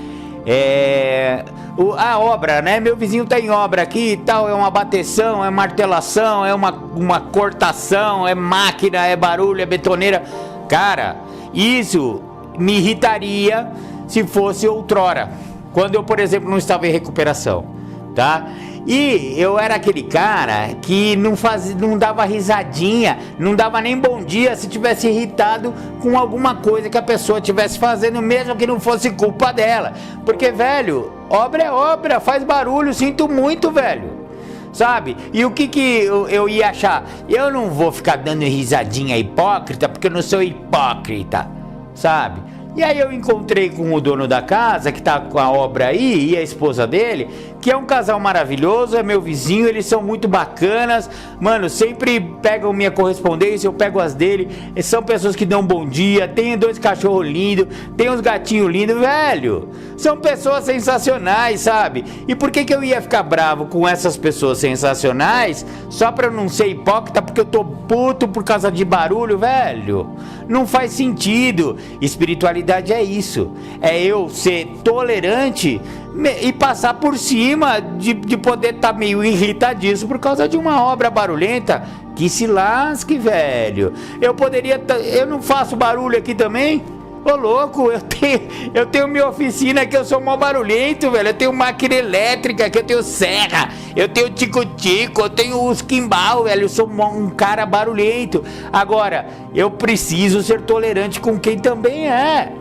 A obra, né? Meu vizinho tá em obra aqui e tal, é uma bateção, é martelação, é uma cortação, é máquina, é barulho, é betoneira. Cara, isso me irritaria se fosse outrora, quando eu, por exemplo, não estava em recuperação, tá? E eu era aquele cara que não dava risadinha, não dava nem bom dia se tivesse irritado com alguma coisa que a pessoa estivesse fazendo, mesmo que não fosse culpa dela. Porque, velho, obra é obra, faz barulho, sinto muito, velho. Sabe? E o que eu ia achar? Eu não vou ficar dando risadinha hipócrita, porque eu não sou hipócrita, sabe? E aí eu encontrei com o dono da casa, que tá com a obra aí, e a esposa dele, que é um casal maravilhoso, é meu vizinho, eles são muito bacanas, mano, sempre pegam minha correspondência, eu pego as dele, são pessoas que dão bom dia, tem 2 cachorros lindos, tem uns gatinhos lindos, velho, são pessoas sensacionais, sabe? E por que eu ia ficar bravo com essas pessoas sensacionais, só pra eu não ser hipócrita, porque eu tô puto por causa de barulho, velho? Não faz sentido. Espiritualidade é isso, é eu ser tolerante e passar por cima de poder estar meio irritadíssimo por causa de uma obra barulhenta. Que se lasque, velho. Eu não faço barulho aqui também? Ô louco, eu tenho minha oficina que eu sou mó barulhento, velho. Eu tenho máquina elétrica, que eu tenho serra, eu tenho tico-tico, eu tenho os quimbal, velho. Eu sou um cara barulhento. Agora, eu preciso ser tolerante com quem também é.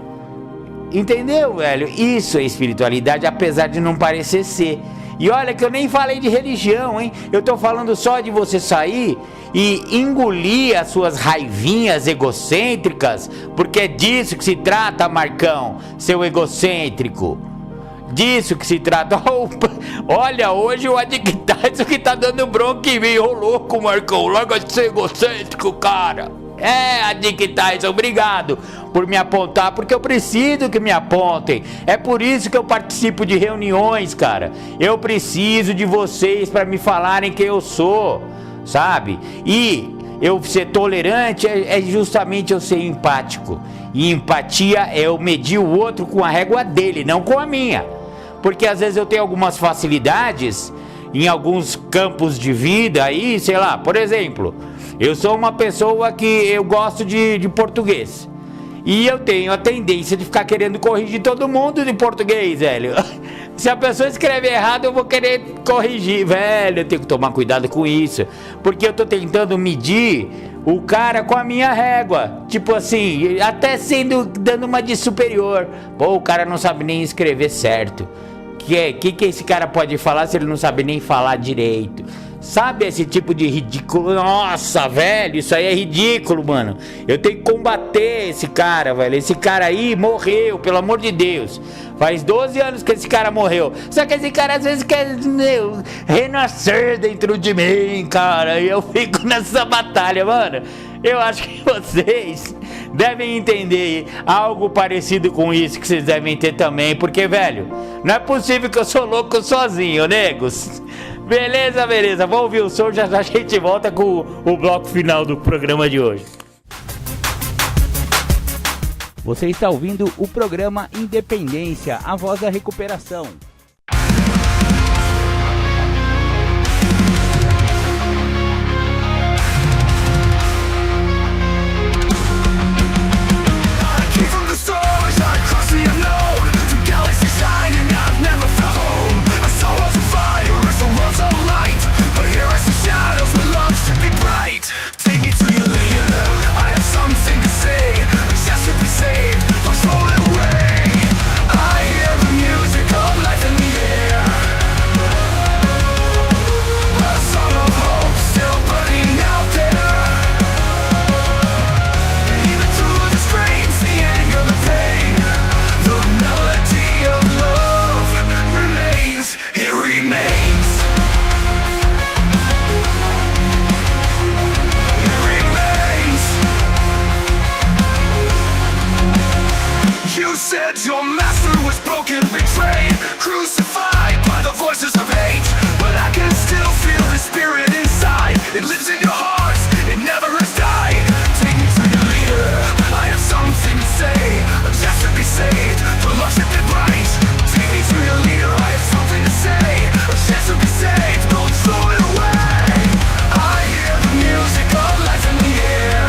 Entendeu, velho? Isso é espiritualidade, apesar de não parecer ser. E olha que eu nem falei de religião, hein? Eu tô falando só de você sair e engolir as suas raivinhas egocêntricas, porque é disso que se trata, Marcão, seu egocêntrico. Disso que se trata. Olha, hoje o Adictais que tá dando bronca em mim. Ô louco, Marcão, larga de ser egocêntrico, cara. Adictais, obrigado por me apontar, porque eu preciso que me apontem. É por isso que eu participo de reuniões, cara. Eu preciso de vocês para me falarem quem eu sou, sabe? E eu ser tolerante é justamente eu ser empático. E empatia é eu medir o outro com a régua dele, não com a minha. Porque às vezes eu tenho algumas facilidades em alguns campos de vida aí, sei lá, por exemplo, eu sou uma pessoa que eu gosto de português. E eu tenho a tendência de ficar querendo corrigir todo mundo de português, velho. Se a pessoa escreve errado, eu vou querer corrigir, velho. Eu tenho que tomar cuidado com isso, porque eu tô tentando medir o cara com a minha régua. Tipo assim, até dando uma de superior. Pô, o cara não sabe nem escrever certo. Que esse cara pode falar se ele não sabe nem falar direito? Sabe esse tipo de ridículo? Nossa, velho, isso aí é ridículo, mano. Eu tenho que combater esse cara, velho. Esse cara aí morreu, pelo amor de Deus. Faz 12 anos que esse cara morreu. Só que esse cara às vezes quer renascer dentro de mim, cara. E eu fico nessa batalha, mano. Eu acho que vocês devem entender algo parecido com isso que vocês devem ter também. Porque, velho, não é possível que eu sou louco sozinho, negos. Beleza, beleza. Vamos ouvir o som, já a gente volta com o bloco final do programa de hoje. Você está ouvindo o programa Independência, a voz da recuperação. Your master was broken, betrayed, crucified by the voices of hate. But I can still feel the spirit inside. It lives in your hearts, it never has died. Take me to your leader, I have something to say. A chance to be saved, the love should be right. Take me to your leader, I have something to say. A chance to be saved, don't throw it away. I hear the music of life in the air.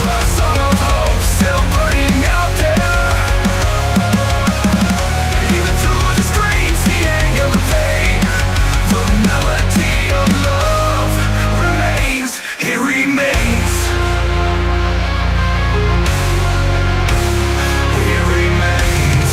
A song of hope still burning out there. Even through the screams, the anger, the pain, the melody of love remains. It remains. It remains.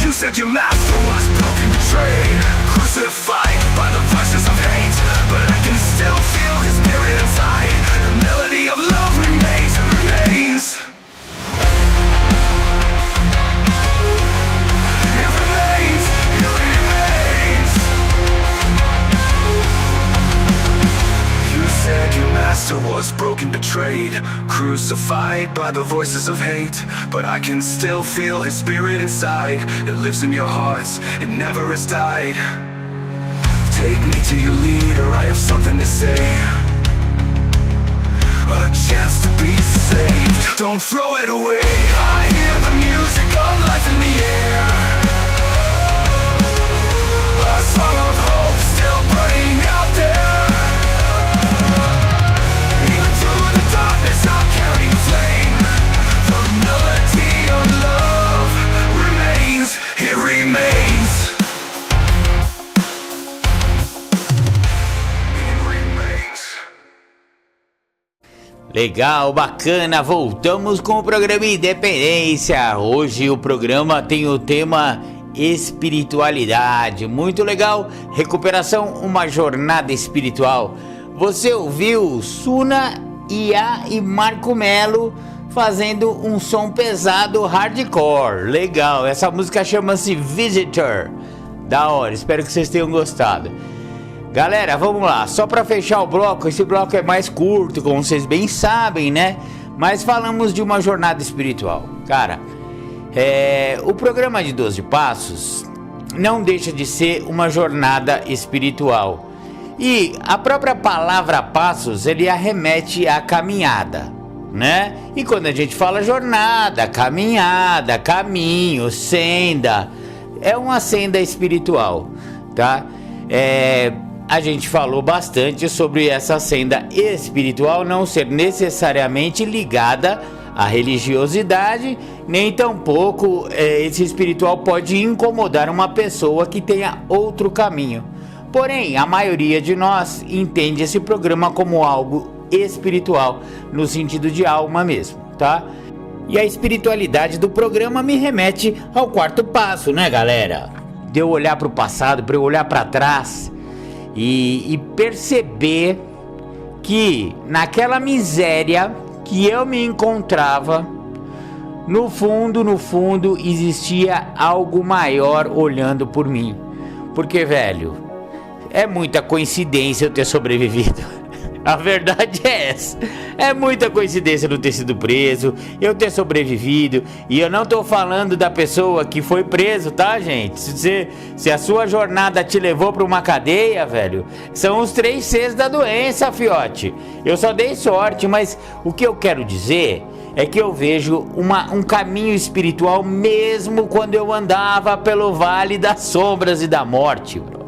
You said your master was broken, betrayed, crucified by the voices of hate. But I can still feel his spirit inside. The melody of love remains and remains. It remains, it remains. You said your master was broken, betrayed, crucified by the voices of hate. But I can still feel his spirit inside. It lives in your hearts, it never has died. Take me to your leader, I have something to say. A chance to be saved, don't throw it away. I hear the music of life in the air. A song of hope still burning out there. Even through the darkness I'll carry the flame. The melody of love remains, it remains. Legal, bacana, voltamos com o programa Independência. Hoje o programa tem o tema espiritualidade, muito legal, recuperação, uma jornada espiritual. Você ouviu Suna, Ia e Marco Melo fazendo um som pesado hardcore, legal, essa música chama-se Visitor, da hora, espero que vocês tenham gostado. Galera, vamos lá, só para fechar o bloco, esse bloco é mais curto, como vocês bem sabem, né? Mas falamos de uma jornada espiritual. Cara, o programa de 12 Passos não deixa de ser uma jornada espiritual. E a própria palavra passos, ele arremete à caminhada, né? E quando a gente fala jornada, caminhada, caminho, senda, é uma senda espiritual, tá? a gente falou bastante sobre essa senda espiritual não ser necessariamente ligada à religiosidade, nem tampouco esse espiritual pode incomodar uma pessoa que tenha outro caminho. Porém, a maioria de nós entende esse programa como algo espiritual, no sentido de alma mesmo, tá? E a espiritualidade do programa me remete ao quarto passo, né, galera? De eu olhar para o passado, para eu olhar para trás e perceber que naquela miséria que eu me encontrava, no fundo existia algo maior olhando por mim. Porque, velho, é muita coincidência eu ter sobrevivido. A verdade é essa. É muita coincidência eu não ter sido preso, eu ter sobrevivido. E eu não tô falando da pessoa que foi preso, tá, gente? Se a sua jornada te levou pra uma cadeia, velho, são os 3 Cs da doença, fiote. Eu só dei sorte, mas o que eu quero dizer é que eu vejo um caminho espiritual mesmo quando eu andava pelo vale das sombras e da morte, bro.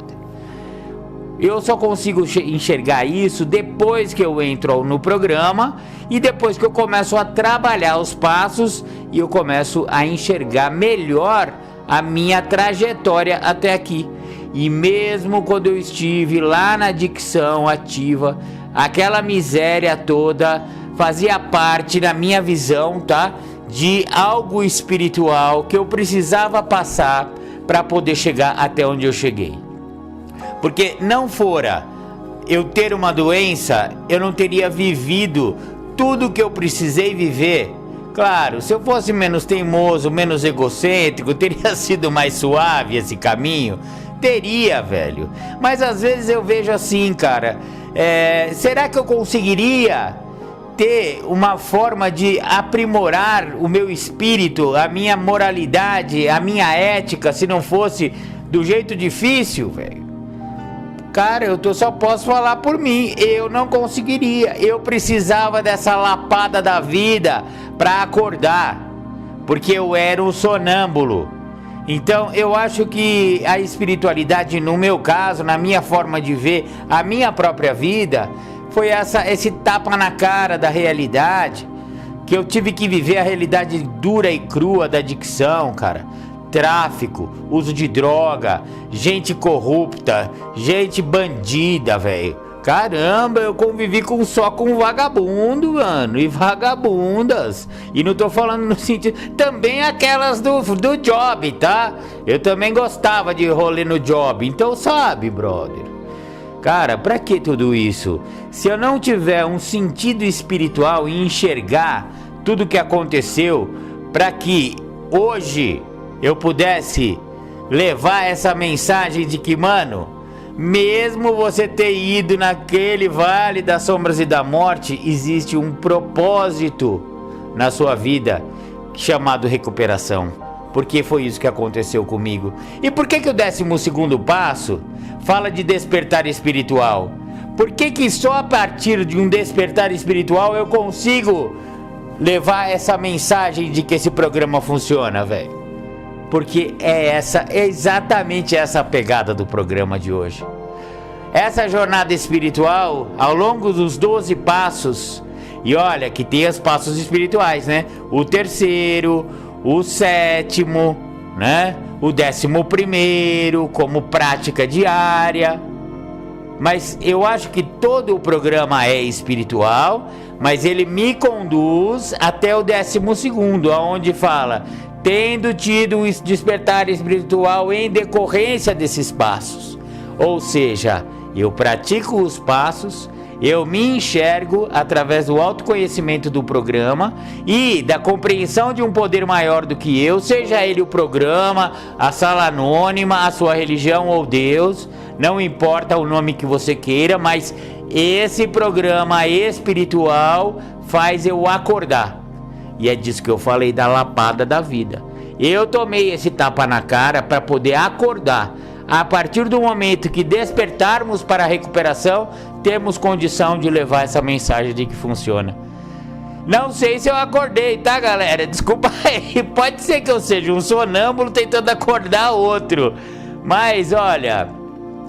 Eu só consigo enxergar isso depois que eu entro no programa e depois que eu começo a trabalhar os passos e eu começo a enxergar melhor a minha trajetória até aqui. E mesmo quando eu estive lá na adicção ativa, aquela miséria toda fazia parte, na minha visão, tá, de algo espiritual que eu precisava passar para poder chegar até onde eu cheguei. Porque não fora eu ter uma doença, eu não teria vivido tudo que eu precisei viver. Claro, se eu fosse menos teimoso, menos egocêntrico, teria sido mais suave esse caminho? Teria, velho. Mas às vezes eu vejo assim, cara, será que eu conseguiria ter uma forma de aprimorar o meu espírito, a minha moralidade, a minha ética, se não fosse do jeito difícil, velho? Cara, eu só posso falar por mim, eu não conseguiria, eu precisava dessa lapada da vida para acordar, porque eu era um sonâmbulo. Então eu acho que a espiritualidade, no meu caso, na minha forma de ver a minha própria vida, foi esse tapa na cara da realidade, que eu tive que viver a realidade dura e crua da adicção, cara. Tráfico, uso de droga, gente corrupta, gente bandida, velho. Caramba, eu convivi só com vagabundo, mano, e vagabundas. E não tô falando no sentido... Também aquelas do job, tá? Eu também gostava de rolê no job, então sabe, brother. Cara, pra que tudo isso? Se eu não tiver um sentido espiritual e enxergar tudo que aconteceu, pra que hoje eu pudesse levar essa mensagem de que, mano, mesmo você ter ido naquele vale das sombras e da morte, existe um propósito na sua vida chamado recuperação. Porque foi isso que aconteceu comigo. E por que o 12º passo fala de despertar espiritual? Por que só a partir de um despertar espiritual eu consigo levar essa mensagem de que esse programa funciona, velho? Porque é exatamente essa a pegada do programa de hoje. Essa jornada espiritual, ao longo dos 12 passos, e olha que tem os passos espirituais, né? O 3º, o 7º, né? O 11º, como prática diária. Mas eu acho que todo o programa é espiritual, mas ele me conduz até o 12º, onde fala... Tendo tido um despertar espiritual em decorrência desses passos. Ou seja, eu pratico os passos, eu me enxergo através do autoconhecimento do programa e da compreensão de um poder maior do que eu, seja ele o programa, a sala anônima, a sua religião ou Deus, não importa o nome que você queira, mas esse programa espiritual faz eu acordar. E é disso que eu falei, da lapada da vida. Eu tomei esse tapa na cara para poder acordar. A partir do momento que despertarmos para a recuperação, temos condição de levar essa mensagem de que funciona. Não sei se eu acordei, tá, galera? Desculpa aí. Pode ser que eu seja um sonâmbulo tentando acordar outro. Mas, olha,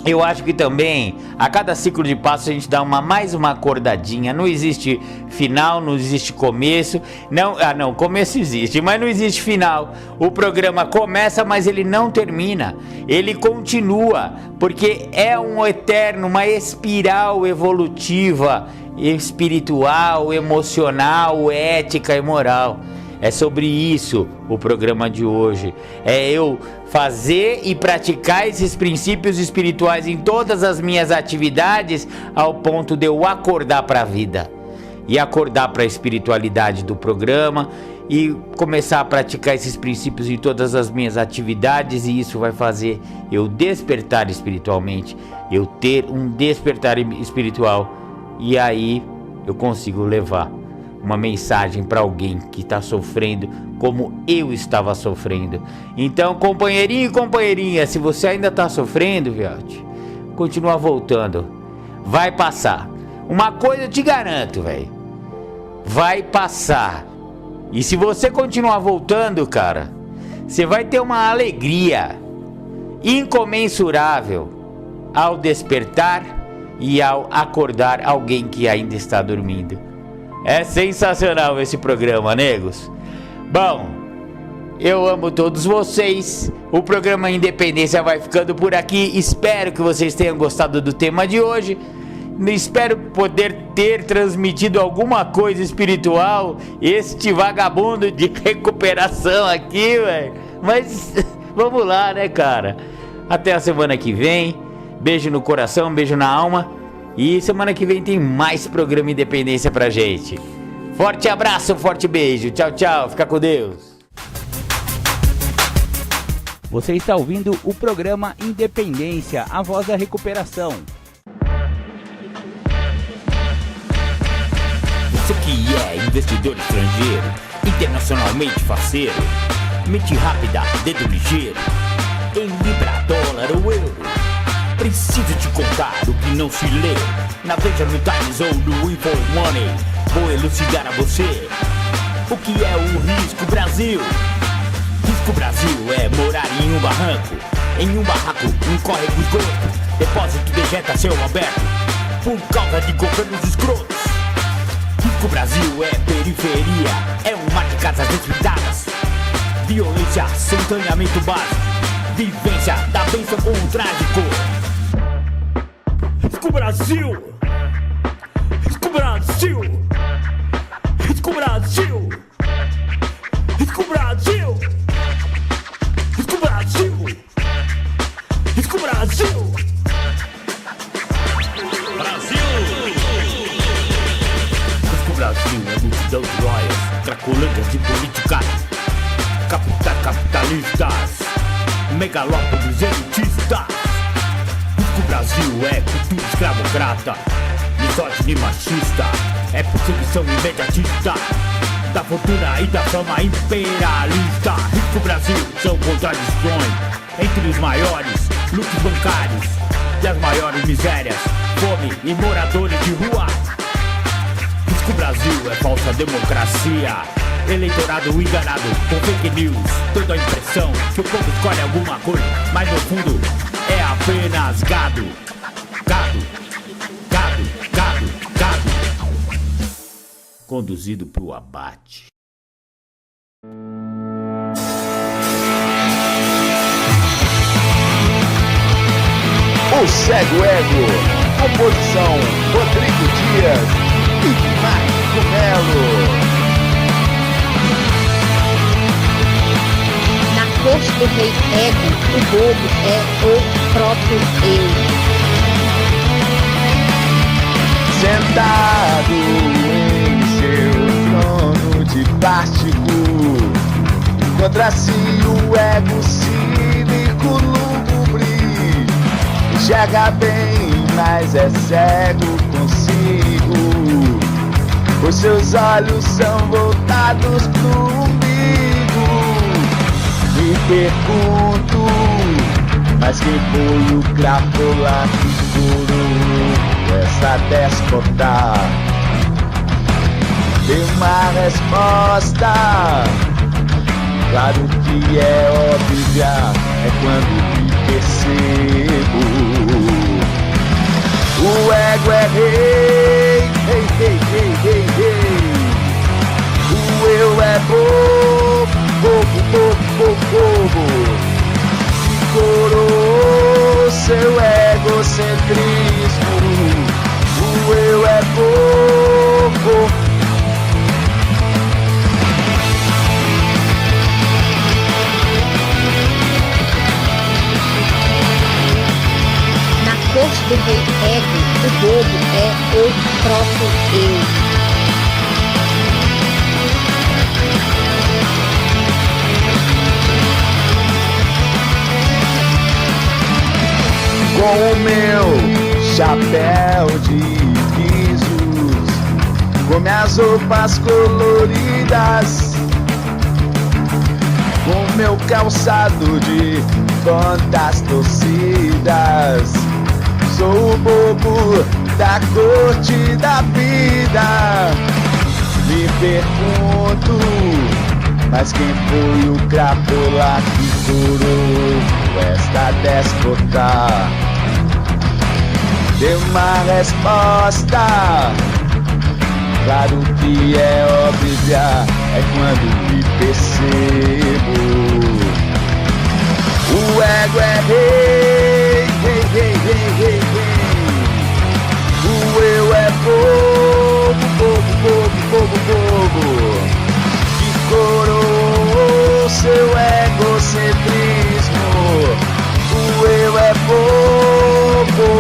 Eu acho que também, a cada ciclo de passo a gente dá mais uma acordadinha. Não existe final, não existe começo. Não, começo existe, mas não existe final. O programa começa, mas ele não termina. Ele continua, porque é um eterno, uma espiral evolutiva, espiritual, emocional, ética e moral. É sobre isso o programa de hoje. É eu fazer e praticar esses princípios espirituais em todas as minhas atividades, ao ponto de eu acordar para a vida e acordar para a espiritualidade do programa e começar a praticar esses princípios em todas as minhas atividades, e isso vai fazer eu despertar espiritualmente, eu ter um despertar espiritual, e aí eu consigo levar uma mensagem para alguém que está sofrendo como eu estava sofrendo. Então, companheirinho e companheirinha, se você ainda está sofrendo, Viote, continua voltando. Vai passar. Uma coisa eu te garanto, velho. Vai passar. E se você continuar voltando, cara, você vai ter uma alegria incomensurável ao despertar e ao acordar alguém que ainda está dormindo. É sensacional esse programa, negos. Bom, eu amo todos vocês. O programa Independência vai ficando por aqui. Espero que vocês tenham gostado do tema de hoje. Espero poder ter transmitido alguma coisa espiritual. Este vagabundo de recuperação aqui, velho. Mas vamos lá, né, cara? Até a semana que vem. Beijo no coração, beijo na alma. E semana que vem tem mais programa Independência pra gente. Forte abraço, forte beijo. Tchau, tchau. Fica com Deus. Você está ouvindo o programa Independência, a voz da recuperação. Você que é investidor estrangeiro, internacionalmente faceiro, mente rápida, dedo ligeiro, em libra, dólar ou euro. Preciso te contar o que não se lê na Veja no Times ou no Info Money. Vou elucidar a você o que é o Risco Brasil. Risco Brasil é morar em um barranco, um córrego esgoto, depósito de reta céu aberto, por causa de governos escrotos. Risco Brasil é periferia, é um mar de casas desvidadas, violência sem saneamento básico, vivência da bênção com o trágico. Risco Brasil! Risco Brasil! Risco Brasil! Risco Brasil! Risco Brasil! Risco Brasil! Brasil! Risco Brasil é multidão de lojas, cracolândias de políticas, capitalistas, megalópolis elitistas. O Brasil é cultura escravocrata, misógino e machista, é perseguição imediatista da fortuna e da fama imperialista. Risco Brasil são contradições entre os maiores lucros bancários e as maiores misérias, fome e moradores de rua. Risco Brasil é falsa democracia, eleitorado enganado com fake news, dando a impressão que o povo escolhe alguma coisa, mas no fundo é apenas gado. Gado, gado, gado, gado. Conduzido pro abate. O Cego Ego, composição Rodrigo Dias e Marco Melo. Na corte do rei Ego, o bobo é o próprio eu. Sentado em seu trono de plástico, contra si o ego cínico lúgubre, enxerga bem, mas é cego consigo. Os seus olhos são voltados pro umbigo. Me pergunto, mas quem foi o crapola que curou essa déspota? Dê uma resposta, claro que é óbvia, é quando me percebo. é rei, rei, rei, rei, rei, rei. O eu é povo, povo, povo, povo, povo. E coroou seu egocentrismo. O eu é povo. Na corte do rei ego, o bobo é o próprio eu. Com o meu chapéu de risos, com minhas roupas coloridas, com meu calçado de contas torcidas, sou o bobo da corte da vida. Me pergunto, mas quem foi o crapola que curou esta déspota? Deu uma resposta, claro que é óbvia, é quando me percebo. O ego é rei, rei, rei, rei, rei, rei. O eu é povo, povo, povo, povo, povo. Que coroou seu egocentrismo. O eu é povo.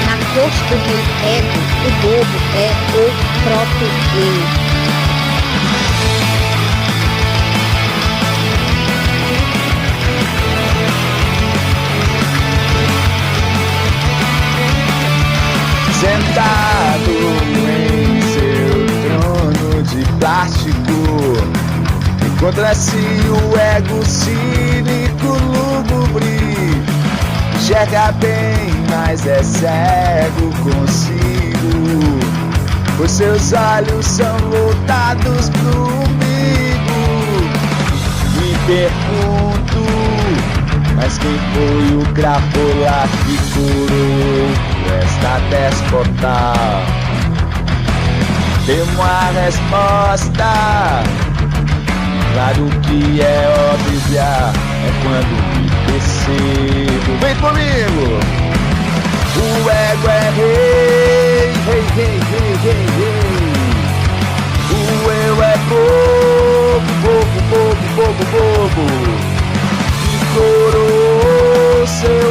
Na corte do rei ego, o bobo é o próprio eu. Sentado em seu trono de plástico, encontra-se o ego cínico lúgubre. Enxerga bem, mas é cego consigo, pois seus olhos são voltados pro umbigo. Me pergunto, mas quem foi o crapola que curou esta déspota? Dê uma resposta, claro que é óbvia, é quando me percebo. Vem comigo! O ego é rei, rei, rei, rei, rei, rei. O eu é povo, povo, povo, povo, povo. Que coroou seu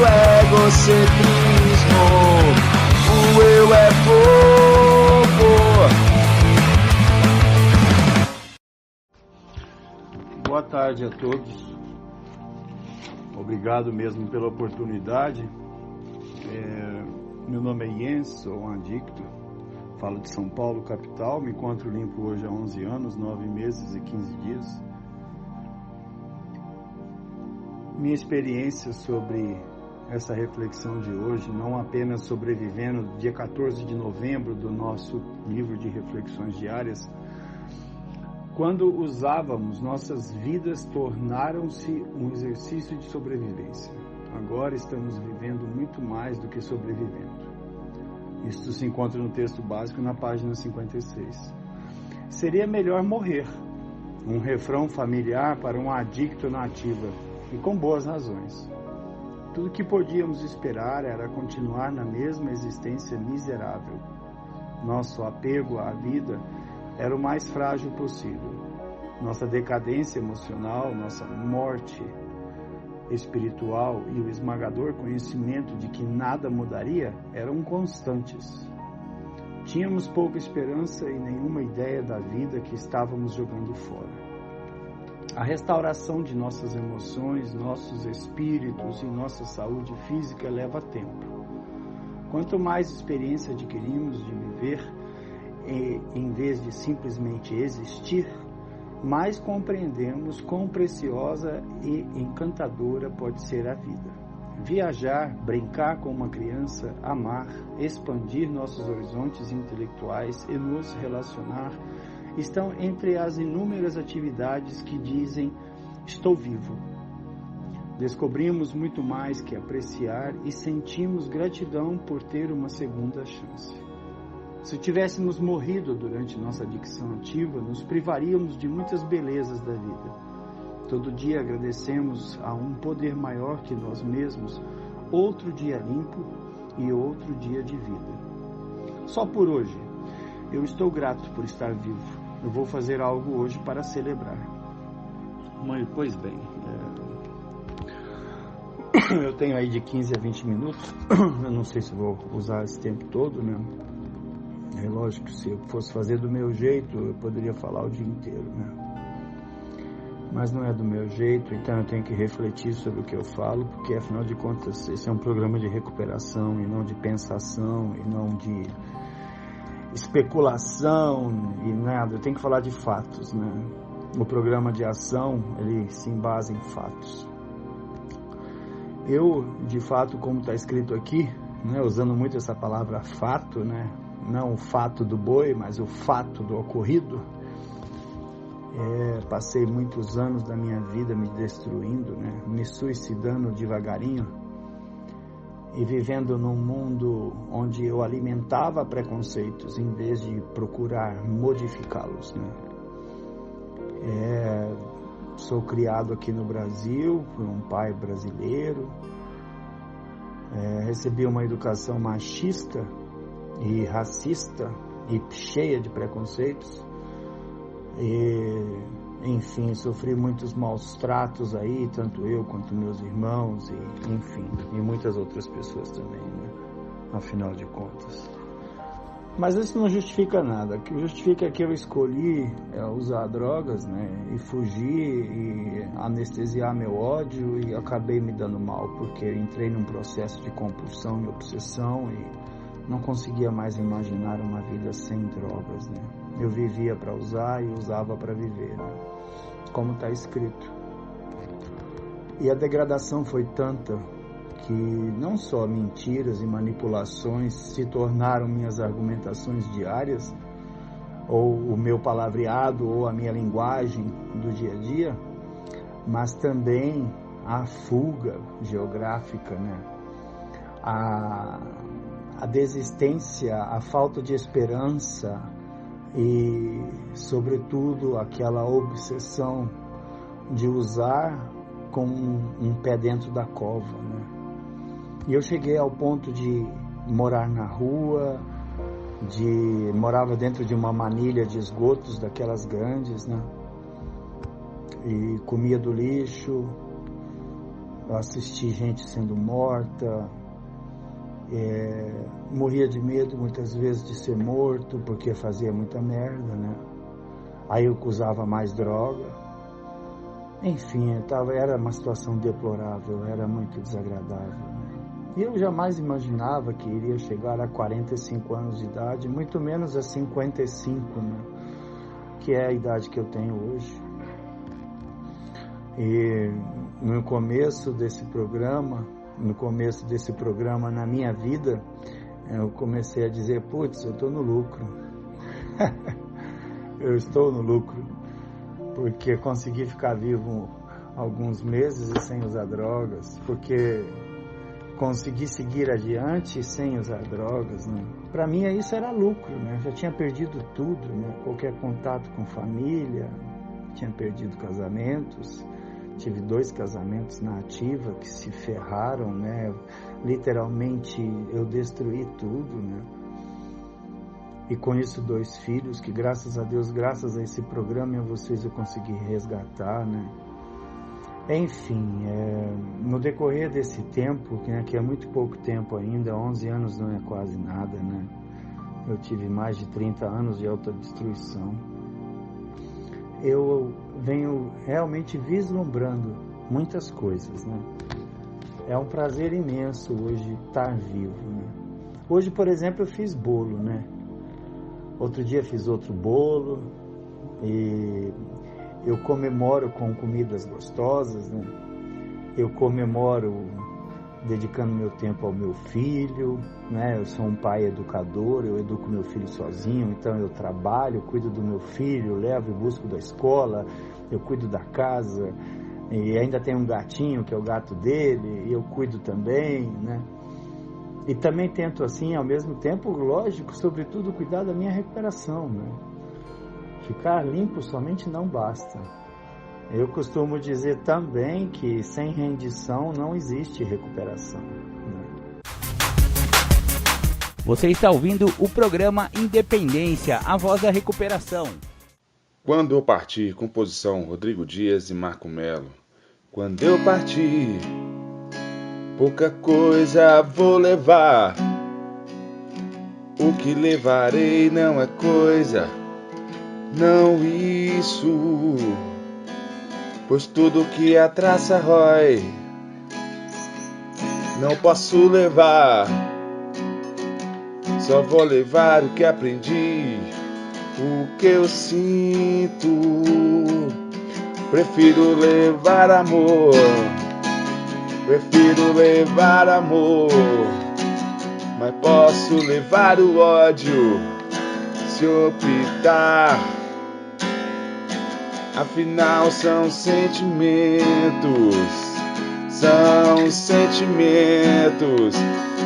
egocentrismo. O eu é povo. Boa tarde a todos. Obrigado mesmo pela oportunidade. Meu nome é Jens, sou um adicto. Falo de São Paulo, capital. Me encontro limpo hoje há 11 anos, 9 meses e 15 dias. Minha experiência sobre essa reflexão de hoje, não apenas sobrevivendo dia 14 de novembro do nosso livro de reflexões diárias, quando usávamos, nossas vidas tornaram-se um exercício de sobrevivência. Agora estamos vivendo muito mais do que sobrevivendo. Isto se encontra no texto básico na página 56. Seria melhor morrer. Um refrão familiar para um adicto na ativa, e com boas razões. Tudo que podíamos esperar era continuar na mesma existência miserável. Nosso apego à vida era o mais frágil possível. Nossa decadência emocional, nossa morte espiritual e o esmagador conhecimento de que nada mudaria eram constantes. Tínhamos pouca esperança e nenhuma ideia da vida que estávamos jogando fora. A restauração de nossas emoções, nossos espíritos e nossa saúde física leva tempo. Quanto mais experiência adquirimos de viver, em vez de simplesmente existir, mais compreendemos quão preciosa e encantadora pode ser a vida. Viajar, brincar com uma criança, amar, expandir nossos horizontes intelectuais e nos relacionar estão entre as inúmeras atividades que dizem: estou vivo. descobrimos muito mais que apreciar e sentimos gratidão por ter uma segunda chance. Se tivéssemos morrido durante nossa adicção ativa, nos privaríamos de muitas belezas da vida. Todo dia agradecemos a um poder maior que nós mesmos, outro dia limpo e outro dia de vida. Só por hoje, eu estou grato por estar vivo. Eu vou fazer algo hoje para celebrar. Mãe, pois bem, eu tenho aí de 15 a 20 minutos. Eu não sei se vou usar esse tempo todo, né? É lógico que se eu fosse fazer do meu jeito, eu poderia falar o dia inteiro, né? Mas não é do meu jeito, então eu tenho que refletir sobre o que eu falo, porque afinal de contas esse é um programa de recuperação e não de pensação e não de especulação e nada. Eu tenho que falar de fatos, né? O programa de ação, ele se embasa em fatos. Eu, de fato, como está escrito aqui, né, usando muito essa palavra fato, né? Não o fato do boi, mas o fato do ocorrido. Passei muitos anos da minha vida me destruindo, né? Me suicidando devagarinho e vivendo num mundo onde eu alimentava preconceitos em vez de procurar modificá-los, né? Sou criado aqui no Brasil por um pai brasileiro, recebi uma educação machista e racista e cheia de preconceitos. E, enfim, sofri muitos maus tratos aí, tanto eu quanto meus irmãos e, enfim, e muitas outras pessoas também, né? Afinal de contas. Mas isso não justifica nada. O que justifica é que eu escolhi usar drogas, né? E fugir e anestesiar meu ódio e acabei me dando mal, porque entrei num processo de compulsão e obsessão e não conseguia mais imaginar uma vida sem drogas, né? Eu vivia para usar e usava para viver, né? Como está escrito. E a degradação foi tanta que não só mentiras e manipulações se tornaram minhas argumentações diárias, ou o meu palavreado, ou a minha linguagem do dia a dia, mas também a fuga geográfica, né? A desistência, a falta de esperança e, sobretudo, aquela obsessão de usar com um pé dentro da cova, né? E eu cheguei ao ponto de morar na rua, morava dentro de uma manilha de esgotos daquelas grandes, né? E comia do lixo, assisti gente sendo morta, morria de medo muitas vezes de ser morto porque fazia muita merda, né? Aí eu usava mais droga. Enfim, era uma situação deplorável, era muito desagradável, né? E eu jamais imaginava que iria chegar a 45 anos de idade, muito menos a 55, né? Que é a idade que eu tenho hoje. E no começo desse programa na minha vida, eu comecei a dizer, putz, eu estou no lucro. Eu estou no lucro, porque consegui ficar vivo alguns meses e sem usar drogas, porque consegui seguir adiante sem usar drogas, né? Para mim isso era lucro, né? Já tinha perdido tudo, né? Qualquer contato com família, tinha perdido casamentos, tive 2 casamentos na ativa que se ferraram, né? Literalmente eu destruí tudo, né? E com isso 2 filhos que, graças a Deus, graças a esse programa e a vocês eu consegui resgatar, né? Enfim, no decorrer desse tempo, né, que é muito pouco tempo ainda, 11 anos não é quase nada, né? Eu tive mais de 30 anos de autodestruição. Eu venho realmente vislumbrando muitas coisas, né? É um prazer imenso hoje estar vivo, né? Hoje, por exemplo, eu fiz bolo, né? Outro dia fiz outro bolo e eu comemoro com comidas gostosas, né? Eu comemoro dedicando meu tempo ao meu filho, né? Eu sou um pai educador, eu educo meu filho sozinho, então eu trabalho, cuido do meu filho, levo e busco da escola, eu cuido da casa, E ainda tem um gatinho, que é o gato dele, e eu cuido também, né? E também tento, assim, ao mesmo tempo, lógico, sobretudo, cuidar da minha recuperação, né? Ficar limpo somente não basta. Eu costumo dizer também que sem rendição não existe recuperação, né? Você está ouvindo o programa Independência, a voz da recuperação. Quando eu partir, composição Rodrigo Dias e Marco Melo. Quando eu partir, pouca coisa vou levar. O que levarei não é coisa, não isso. Pois tudo que a traça rói, não posso levar. Só vou levar o que aprendi, o que eu sinto. Prefiro levar amor, prefiro levar amor. Mas posso levar o ódio, se optar. Afinal são sentimentos, são sentimentos.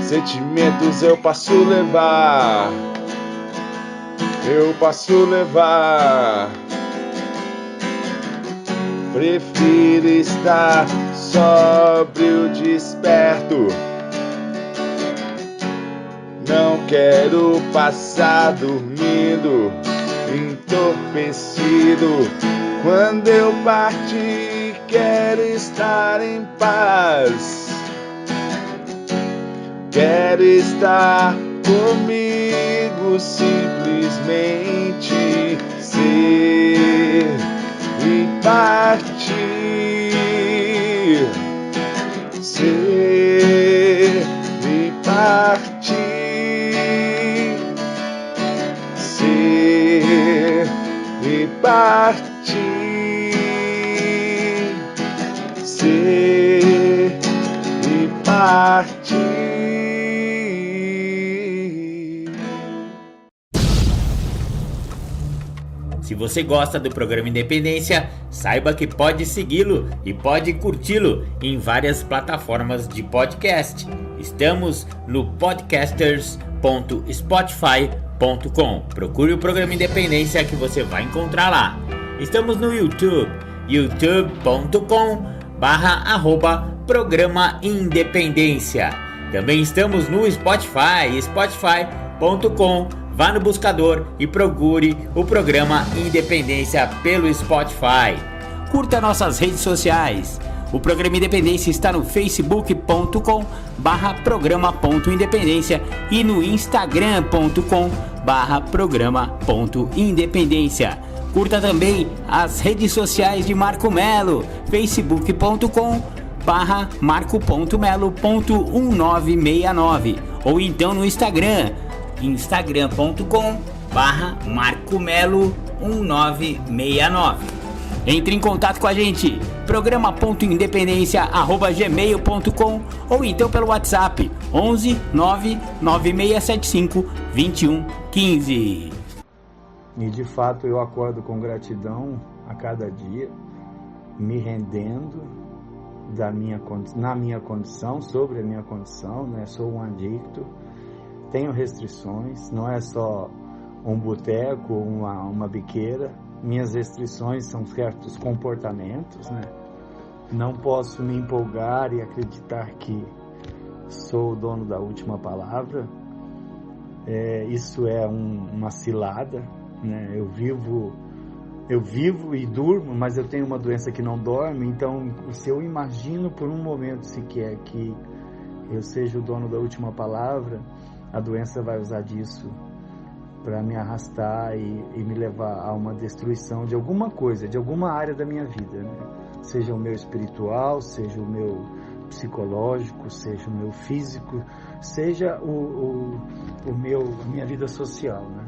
Sentimentos eu posso levar, eu posso levar. Prefiro estar sóbrio, desperto. Não quero passar dormindo, entorpecido. Quando eu partir, quero estar em paz. Quero estar comigo, simplesmente ser e partir. Ser e partir. Ser e partir. Ser e partir. Se você gosta do programa Independência, saiba que pode segui-lo e pode curti-lo em várias plataformas de podcast. Estamos no podcasters.spotify.com. Procure o programa Independência que você vai encontrar lá. Estamos no YouTube, youtube.com/programa Independência. Também estamos no Spotify, spotify.com. Vá no buscador e procure o programa Independência pelo Spotify. Curta nossas redes sociais. O programa Independência está no facebook.com/programa.independência e no instagram.com/programa.independência. Curta também as redes sociais de Marco Melo, facebook.com/marco.melo.1969 ou então no Instagram, instagram.com/marcomelo1969. Entre em contato com a gente, programa.independência@gmail.com ou então pelo WhatsApp 11 99675 2115. E de fato eu acordo com gratidão a cada dia, me rendendo na minha condição, sobre a minha condição, né? Sou um adicto, tenho restrições, não é só um boteco, uma biqueira. Minhas restrições são certos comportamentos, né? Não posso me empolgar e acreditar que sou o dono da última palavra. Isso é uma cilada, né? Eu vivo e durmo, mas eu tenho uma doença que não dorme. Então, se eu imagino por um momento sequer que eu seja o dono da última palavra, a doença vai usar disso para me arrastar e me levar a uma destruição de alguma coisa, de alguma área da minha vida, né? Seja o meu espiritual, seja o meu psicológico, seja o meu físico, seja a minha vida social, né?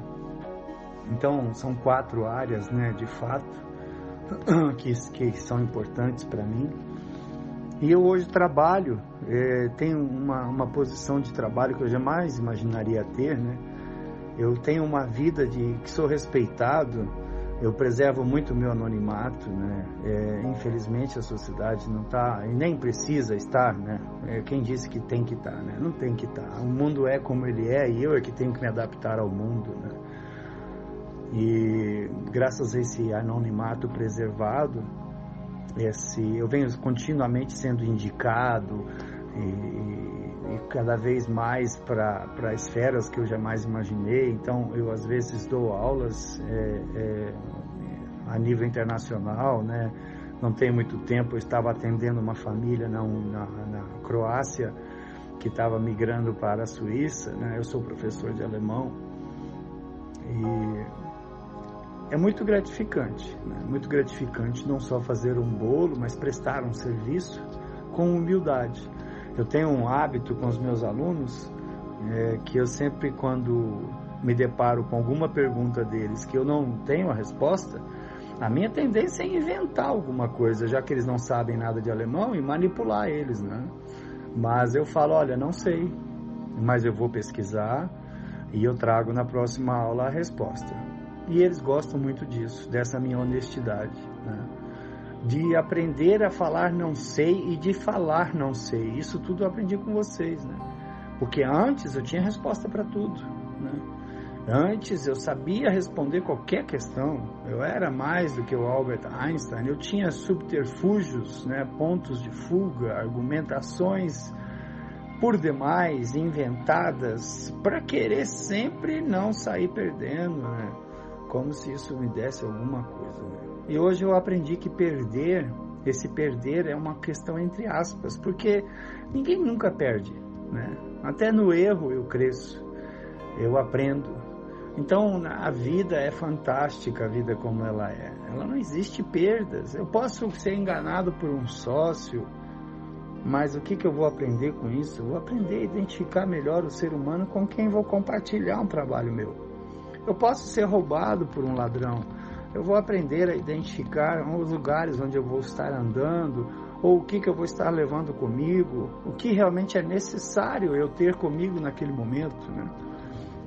Então, são 4 áreas, né, de fato, que são importantes para mim. E eu hoje trabalho, tenho uma posição de trabalho que eu jamais imaginaria ter, né? Eu tenho uma vida que sou respeitado Eu preservo muito o meu anonimato, né? Infelizmente a sociedade não está, e nem precisa estar, né? Quem disse que tem que estar, né? Não tem que estar. O mundo é como ele é e eu é que tenho que me adaptar ao mundo, né? E graças a esse anonimato preservado, eu venho continuamente sendo indicado e cada vez mais para esferas que eu jamais imaginei. Então eu às vezes dou aulas a nível internacional, né? Não tem muito tempo eu estava atendendo uma família na Croácia que estava migrando para a Suíça, né? Eu sou professor de alemão e é muito gratificante, né? Muito gratificante não só fazer um bolo, mas prestar um serviço com humildade. Eu tenho um hábito com os meus alunos, que eu sempre, quando me deparo com alguma pergunta deles que eu não tenho a resposta, a minha tendência é inventar alguma coisa, já que eles não sabem nada de alemão, e manipular eles, né? Mas eu falo, olha, não sei, mas eu vou pesquisar e eu trago na próxima aula a resposta. E eles gostam muito disso, dessa minha honestidade, né? De aprender a falar não sei e de falar não sei. Isso tudo eu aprendi com vocês, né? Porque antes eu tinha resposta para tudo, né? Antes eu sabia responder qualquer questão. Eu era mais do que o Albert Einstein. Eu tinha subterfúgios, né? Pontos de fuga, argumentações por demais, inventadas, para querer sempre não sair perdendo, né? Como se isso me desse alguma coisa, né? E hoje eu aprendi que esse perder é uma questão entre aspas, porque ninguém nunca perde, né? Até no erro eu cresço, eu aprendo. Então a vida é fantástica, a vida como ela é. Ela não existe perdas. Eu posso ser enganado por um sócio, mas o que eu vou aprender com isso? Eu vou aprender a identificar melhor o ser humano com quem vou compartilhar um trabalho meu. Eu posso ser roubado por um ladrão. Eu vou aprender a identificar os lugares onde eu vou estar andando, ou o que eu vou estar levando comigo, o que realmente é necessário eu ter comigo naquele momento, né?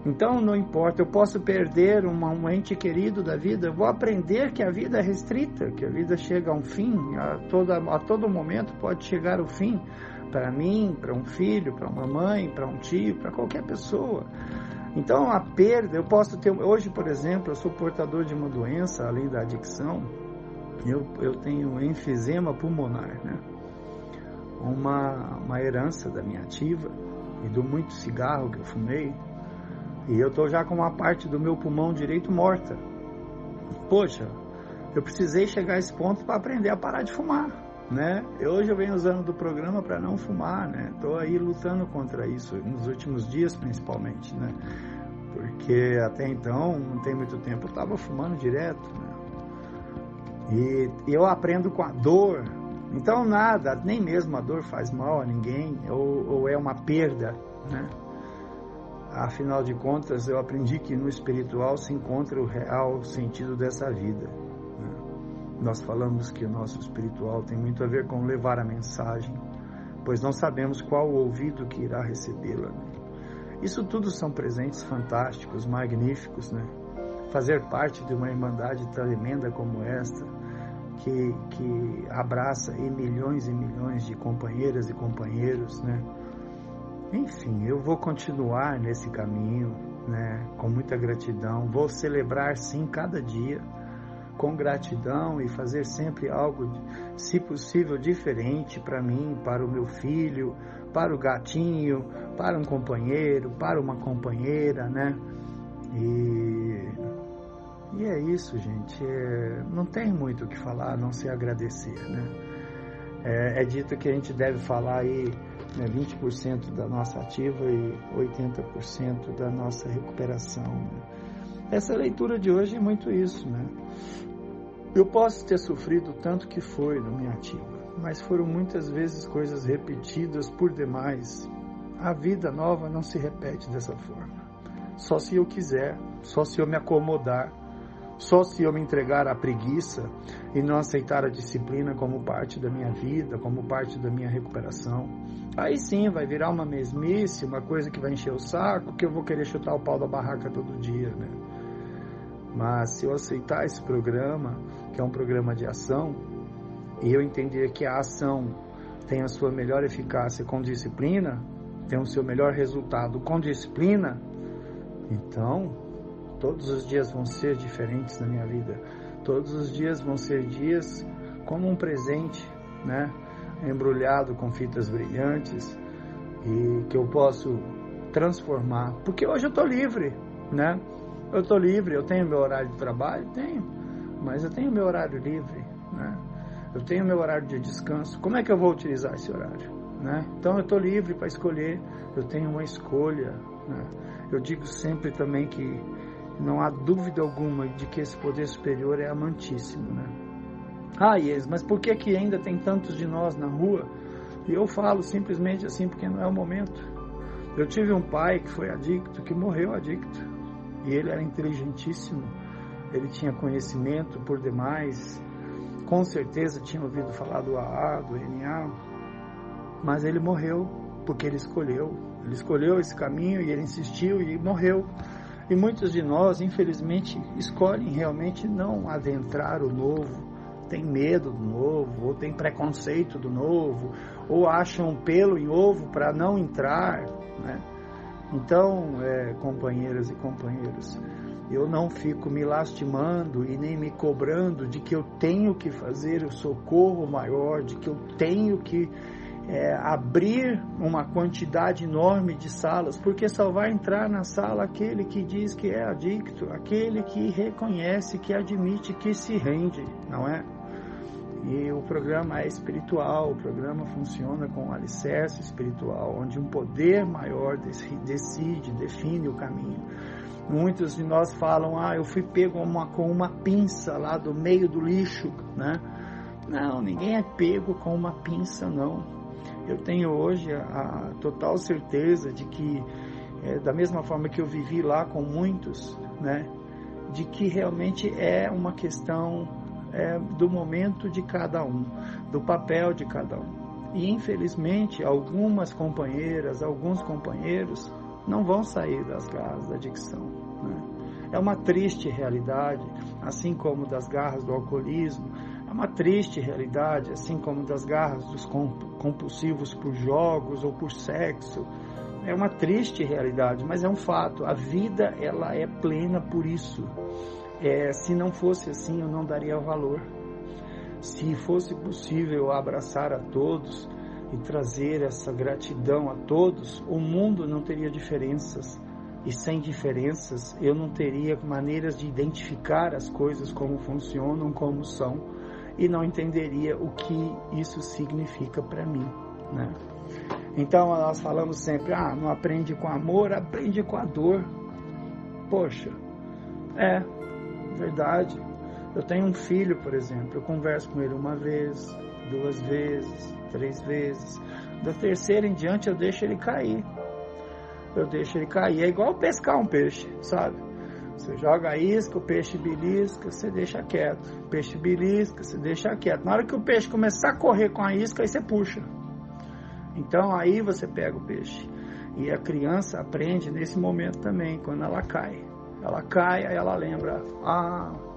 Então não importa, eu posso perder um ente querido da vida, eu vou aprender que a vida é restrita, que a vida chega a um fim, a todo momento pode chegar o fim, para mim, para um filho, para uma mãe, para um tio, para qualquer pessoa. Então a perda, eu posso ter, hoje por exemplo, eu sou portador de uma doença, além da adicção, eu tenho enfisema pulmonar, né? Uma herança da minha ativa e do muito cigarro que eu fumei, e eu estou já com uma parte do meu pulmão direito morta. Poxa, eu precisei chegar a esse ponto para aprender a parar de fumar, né? Hoje eu venho usando do programa para não fumar, né? Estou aí lutando contra isso, nos últimos dias principalmente, né? Porque até então, não tem muito tempo, eu estava fumando direto, né? E eu aprendo com a dor. Então nada, nem mesmo a dor faz mal a ninguém, ou é uma perda, né? Afinal de contas, eu aprendi que no espiritual se encontra o real sentido dessa vida, né? Nós falamos que o nosso espiritual tem muito a ver com levar a mensagem, pois não sabemos qual o ouvido que irá recebê-la, né? Isso tudo são presentes fantásticos, magníficos, né? Fazer parte de uma irmandade tremenda como esta, que abraça milhões e milhões de companheiras e companheiros, né? Enfim, eu vou continuar nesse caminho, né? Com muita gratidão. Vou celebrar sim cada dia com gratidão e fazer sempre algo, se possível, diferente para mim, para o meu filho, para o gatinho, para um companheiro, para uma companheira, né? E é isso, gente. Não tem muito o que falar, a não ser agradecer, né? É dito que a gente deve falar aí, né, 20% da nossa ativa e 80% da nossa recuperação, né? Essa leitura de hoje é muito isso, né? Eu posso ter sofrido tanto que foi na minha ativa, mas foram muitas vezes coisas repetidas por demais. A vida nova não se repete dessa forma. Só se eu quiser, só se eu me acomodar, só se eu me entregar à preguiça e não aceitar a disciplina como parte da minha vida, como parte da minha recuperação. Aí sim vai virar uma mesmice, uma coisa que vai encher o saco, que eu vou querer chutar o pau da barraca todo dia, né? Mas se eu aceitar esse programa, que é um programa de ação, e eu entender que a ação tem a sua melhor eficácia com disciplina, tem o seu melhor resultado com disciplina, então todos os dias vão ser diferentes na minha vida. Todos os dias vão ser dias como um presente, né? Embrulhado com fitas brilhantes e que eu posso transformar. Porque hoje eu estou livre, né? Eu estou livre, eu tenho meu horário de trabalho? Tenho, mas eu tenho meu horário livre, né? Eu tenho meu horário de descanso. Como é que eu vou utilizar esse horário, né? Então eu estou livre para escolher, eu tenho uma escolha, né? Eu digo sempre também que não há dúvida alguma de que esse poder superior é amantíssimo, né? Ies, mas por que ainda tem tantos de nós na rua? E eu falo simplesmente assim, porque não é o momento. Eu tive um pai que foi adicto, que morreu adicto. E ele era inteligentíssimo, ele tinha conhecimento por demais, com certeza tinha ouvido falar do AA, do NA, mas ele morreu porque ele escolheu esse caminho e ele insistiu e morreu. E muitos de nós, infelizmente, escolhem realmente não adentrar o novo, tem medo do novo, ou tem preconceito do novo, ou acham um pelo em ovo para não entrar, né? Então, companheiras e companheiros, eu não fico me lastimando e nem me cobrando de que eu tenho que fazer o socorro maior, de que eu tenho que abrir uma quantidade enorme de salas, porque só vai entrar na sala aquele que diz que é adicto, aquele que reconhece, que admite, que se rende, não é? E o programa é espiritual, o programa funciona com um alicerce espiritual, onde um poder maior decide, define o caminho. Muitos de nós falam, eu fui pego com uma pinça lá do meio do lixo, né? Não, ninguém é pego com uma pinça, não. Eu tenho hoje a total certeza de que, da mesma forma que eu vivi lá com muitos, né? De que realmente é uma questão do momento de cada um, do papel de cada um. E infelizmente algumas companheiras, alguns companheiros não vão sair das garras da adicção, né? É uma triste realidade, assim como das garras do alcoolismo, é uma triste realidade, assim como das garras dos compulsivos por jogos ou por sexo. É uma triste realidade, mas é um fato. A vida, ela é plena por isso. Se não fosse assim, eu não daria valor. Se fosse possível abraçar a todos e trazer essa gratidão a todos, o mundo não teria diferenças. E sem diferenças, eu não teria maneiras de identificar as coisas como funcionam, como são, e não entenderia o que isso significa para mim, né? Então, nós falamos sempre, não aprende com amor, aprende com a dor. Poxa, verdade. Eu tenho um filho, por exemplo, eu converso com ele uma vez, 2 vezes, 3 vezes. Da terceira em diante eu deixo ele cair. É igual pescar um peixe, sabe? Você joga a isca, o peixe belisca, você deixa quieto. O peixe belisca, você deixa quieto. Na hora que o peixe começar a correr com a isca, aí você puxa. Então aí você pega o peixe. E a criança aprende nesse momento também, quando ela cai. Ela cai, aí ela lembra,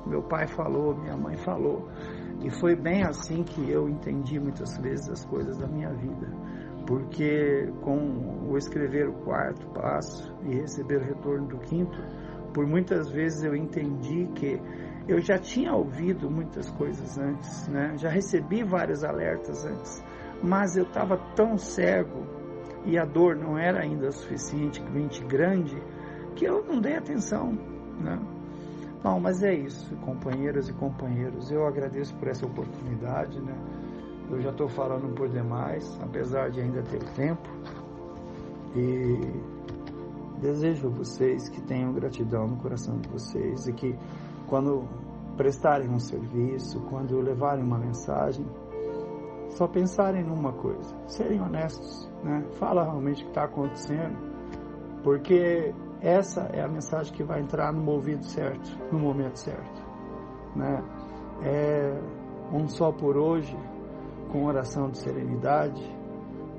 meu pai falou, minha mãe falou. E foi bem assim que eu entendi muitas vezes as coisas da minha vida. Porque com o escrever o 4º passo e receber o retorno do 5º, por muitas vezes eu entendi que eu já tinha ouvido muitas coisas antes, né? Já recebi vários alertas antes, mas eu estava tão cego e a dor não era ainda suficientemente grande que eu não dei atenção, né? Bom, mas é isso, companheiras e companheiros, eu agradeço por essa oportunidade, né? Eu já estou falando por demais, apesar de ainda ter tempo, e desejo a vocês que tenham gratidão no coração de vocês e que quando prestarem um serviço, quando levarem uma mensagem, só pensarem numa coisa, serem honestos, né? Fala realmente o que está acontecendo, porque essa é a mensagem que vai entrar no ouvido certo, no momento certo, né? É um só por hoje, com oração de serenidade,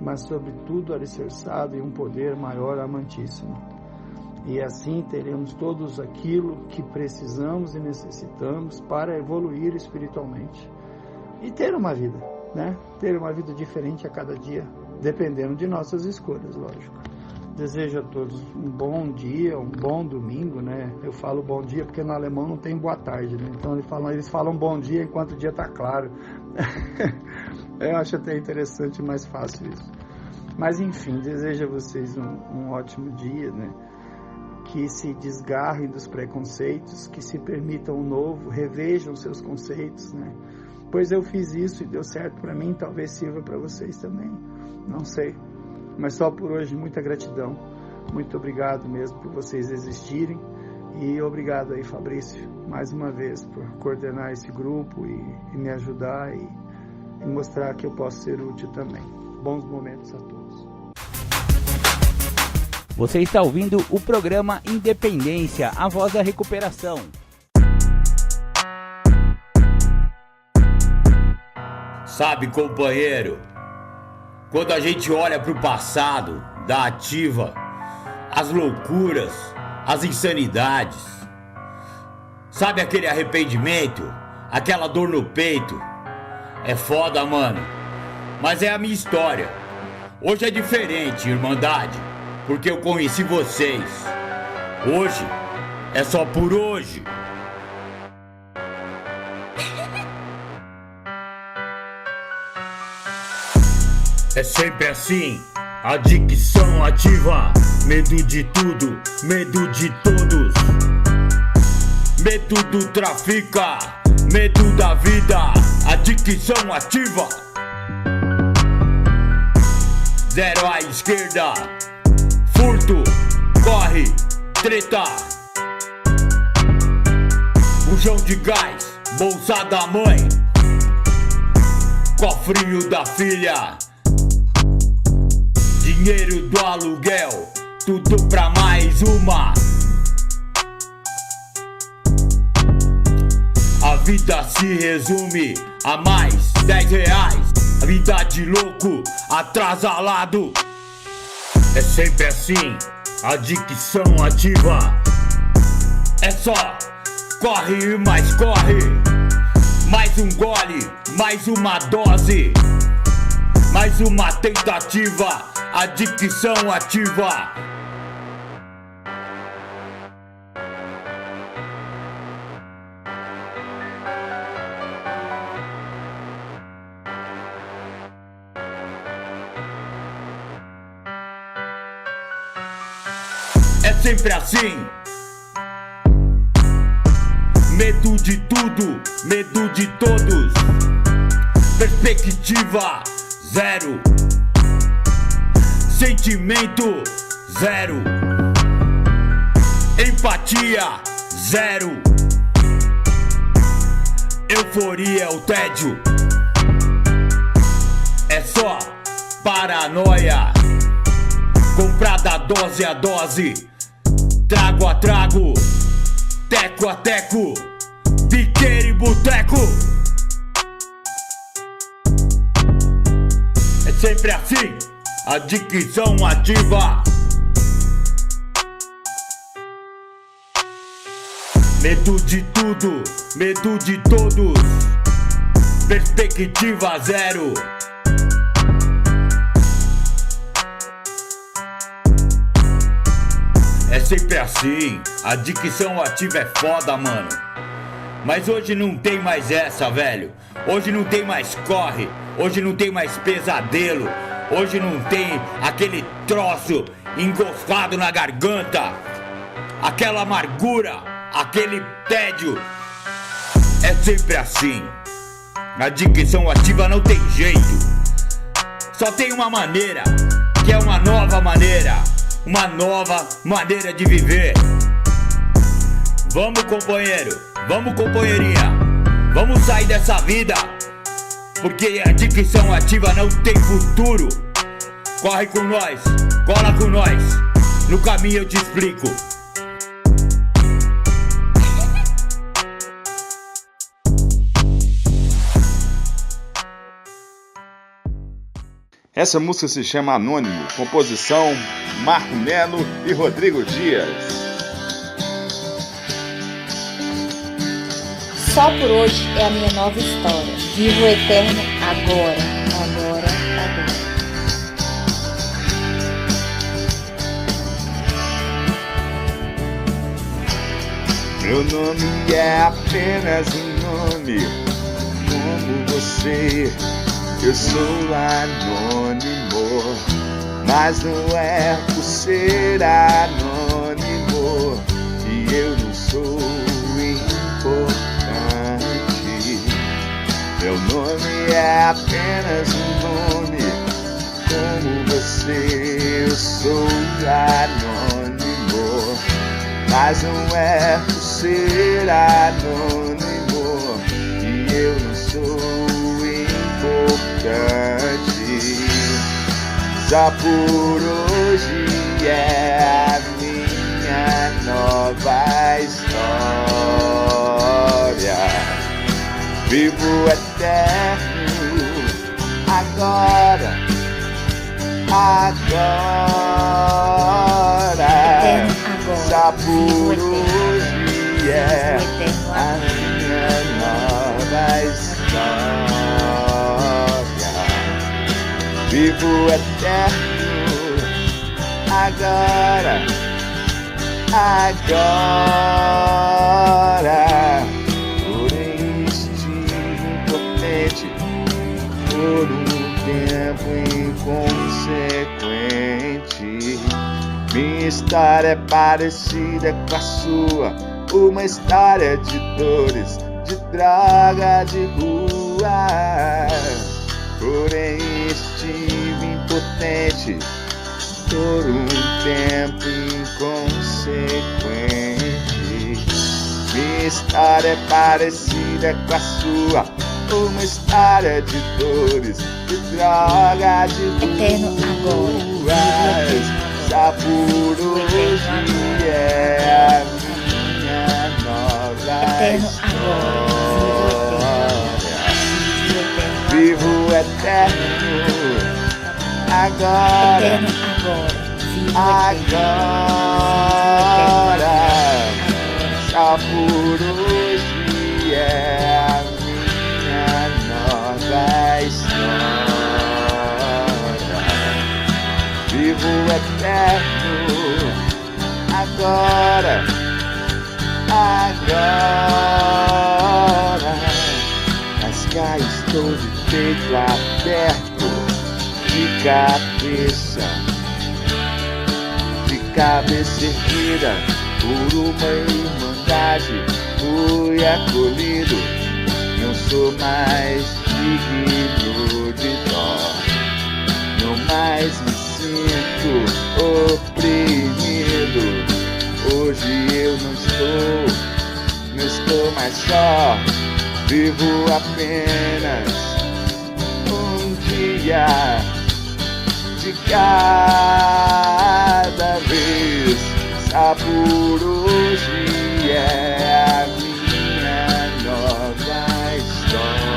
mas sobretudo alicerçado em um poder maior, amantíssimo. E assim teremos todos aquilo que precisamos e necessitamos para evoluir espiritualmente e ter uma vida, né? Ter uma vida diferente a cada dia, dependendo de nossas escolhas, lógico. Desejo a todos um bom dia, um bom domingo, né? Eu falo bom dia porque no alemão não tem boa tarde, né? Então eles falam bom dia enquanto o dia está claro. Eu acho até interessante e mais fácil isso. Mas enfim, desejo a vocês um ótimo dia, né? Que se desgarrem dos preconceitos, que se permitam o novo, revejam seus conceitos, né? Pois eu fiz isso e deu certo para mim, talvez sirva para vocês também, não sei. Mas só por hoje, muita gratidão, muito obrigado mesmo por vocês existirem e obrigado aí, Fabrício, mais uma vez por coordenar esse grupo e me ajudar e mostrar que eu posso ser útil também. Bons momentos a todos. Você está ouvindo o programa Independência, a voz da recuperação. Sabe, companheiro, quando a gente olha pro passado da ativa, as loucuras, as insanidades, sabe aquele arrependimento, aquela dor no peito? É foda, mano, mas é a minha história. Hoje é diferente, Irmandade, porque eu conheci vocês. Hoje é só por hoje. É sempre assim, a dicção ativa. Medo de tudo, medo de todos. Medo do trafica, medo da vida. A dicção ativa. Zero à esquerda. Furto, corre, treta. Bujão de gás, bolsa da mãe. Cofrinho da filha. Dinheiro do aluguel, tudo pra mais uma. A vida se resume a mais 10 reais. A vida de louco, atrasalado. É sempre assim, a dicção ativa. É só, corre e mais corre. Mais um gole, mais uma dose. Mais uma tentativa, a dicção ativa. É sempre assim. Medo de tudo, medo de todos. Perspectiva zero. Sentimento zero. Empatia zero. Euforia é o tédio. É só paranoia. Comprada dose a dose. Trago a trago. Teco a teco. Biqueiro e boteco. É sempre assim, a dicção ativa. Medo de tudo, medo de todos. Perspectiva zero. É sempre assim, a dicção ativa é foda, mano. Mas hoje não tem mais essa, velho. Hoje não tem mais corre. Hoje não tem mais pesadelo. Hoje não tem aquele troço engolfado na garganta. Aquela amargura, aquele tédio. É sempre assim. A dicção ativa não tem jeito. Só tem uma maneira, que é uma nova maneira. Uma nova maneira de viver. Vamos, companheiro. Vamos, companheirinha. Vamos sair dessa vida. Porque a dicção ativa não tem futuro. Corre com nós, cola com nós. No caminho eu te explico. Essa música se chama Anônimo, composição Marco Melo e Rodrigo Dias. Só por hoje é a minha nova história. Vivo o eterno agora, agora, agora. Meu nome é apenas um nome, como você. Eu sou anônimo, mas não é por ser anônimo que eu não sou importante. Meu nome é apenas um nome, como você. Eu sou anônimo, mas não é por ser anônimo que eu não sou importante. Só por hoje é a minha nova história. Vivo eterno agora, agora. Só por hoje é a minha nova história. Vivo eterno agora, agora. Porém estive impotente por um tempo inconsequente. Minha história é parecida com a sua, uma história de dores, de droga, de rua. Porém estive impotente por um tempo inconsequente. Minha história é parecida com a sua, uma história de dores, de droga, de rua. Eterno agora. Só por hoje é a minha nova história. Vivo eterno agora, agora. Só por hoje é a minha nova história. Vivo eterno agora, agora. Mas cá estou de peito aberto, de cabeça erguida, por uma irmandade fui acolhido. Não sou mais digno de dó, não mais me sinto oprimido. Hoje eu não estou mais só. Vivo apenas um dia de cada vez. Só por hoje é a minha nova história.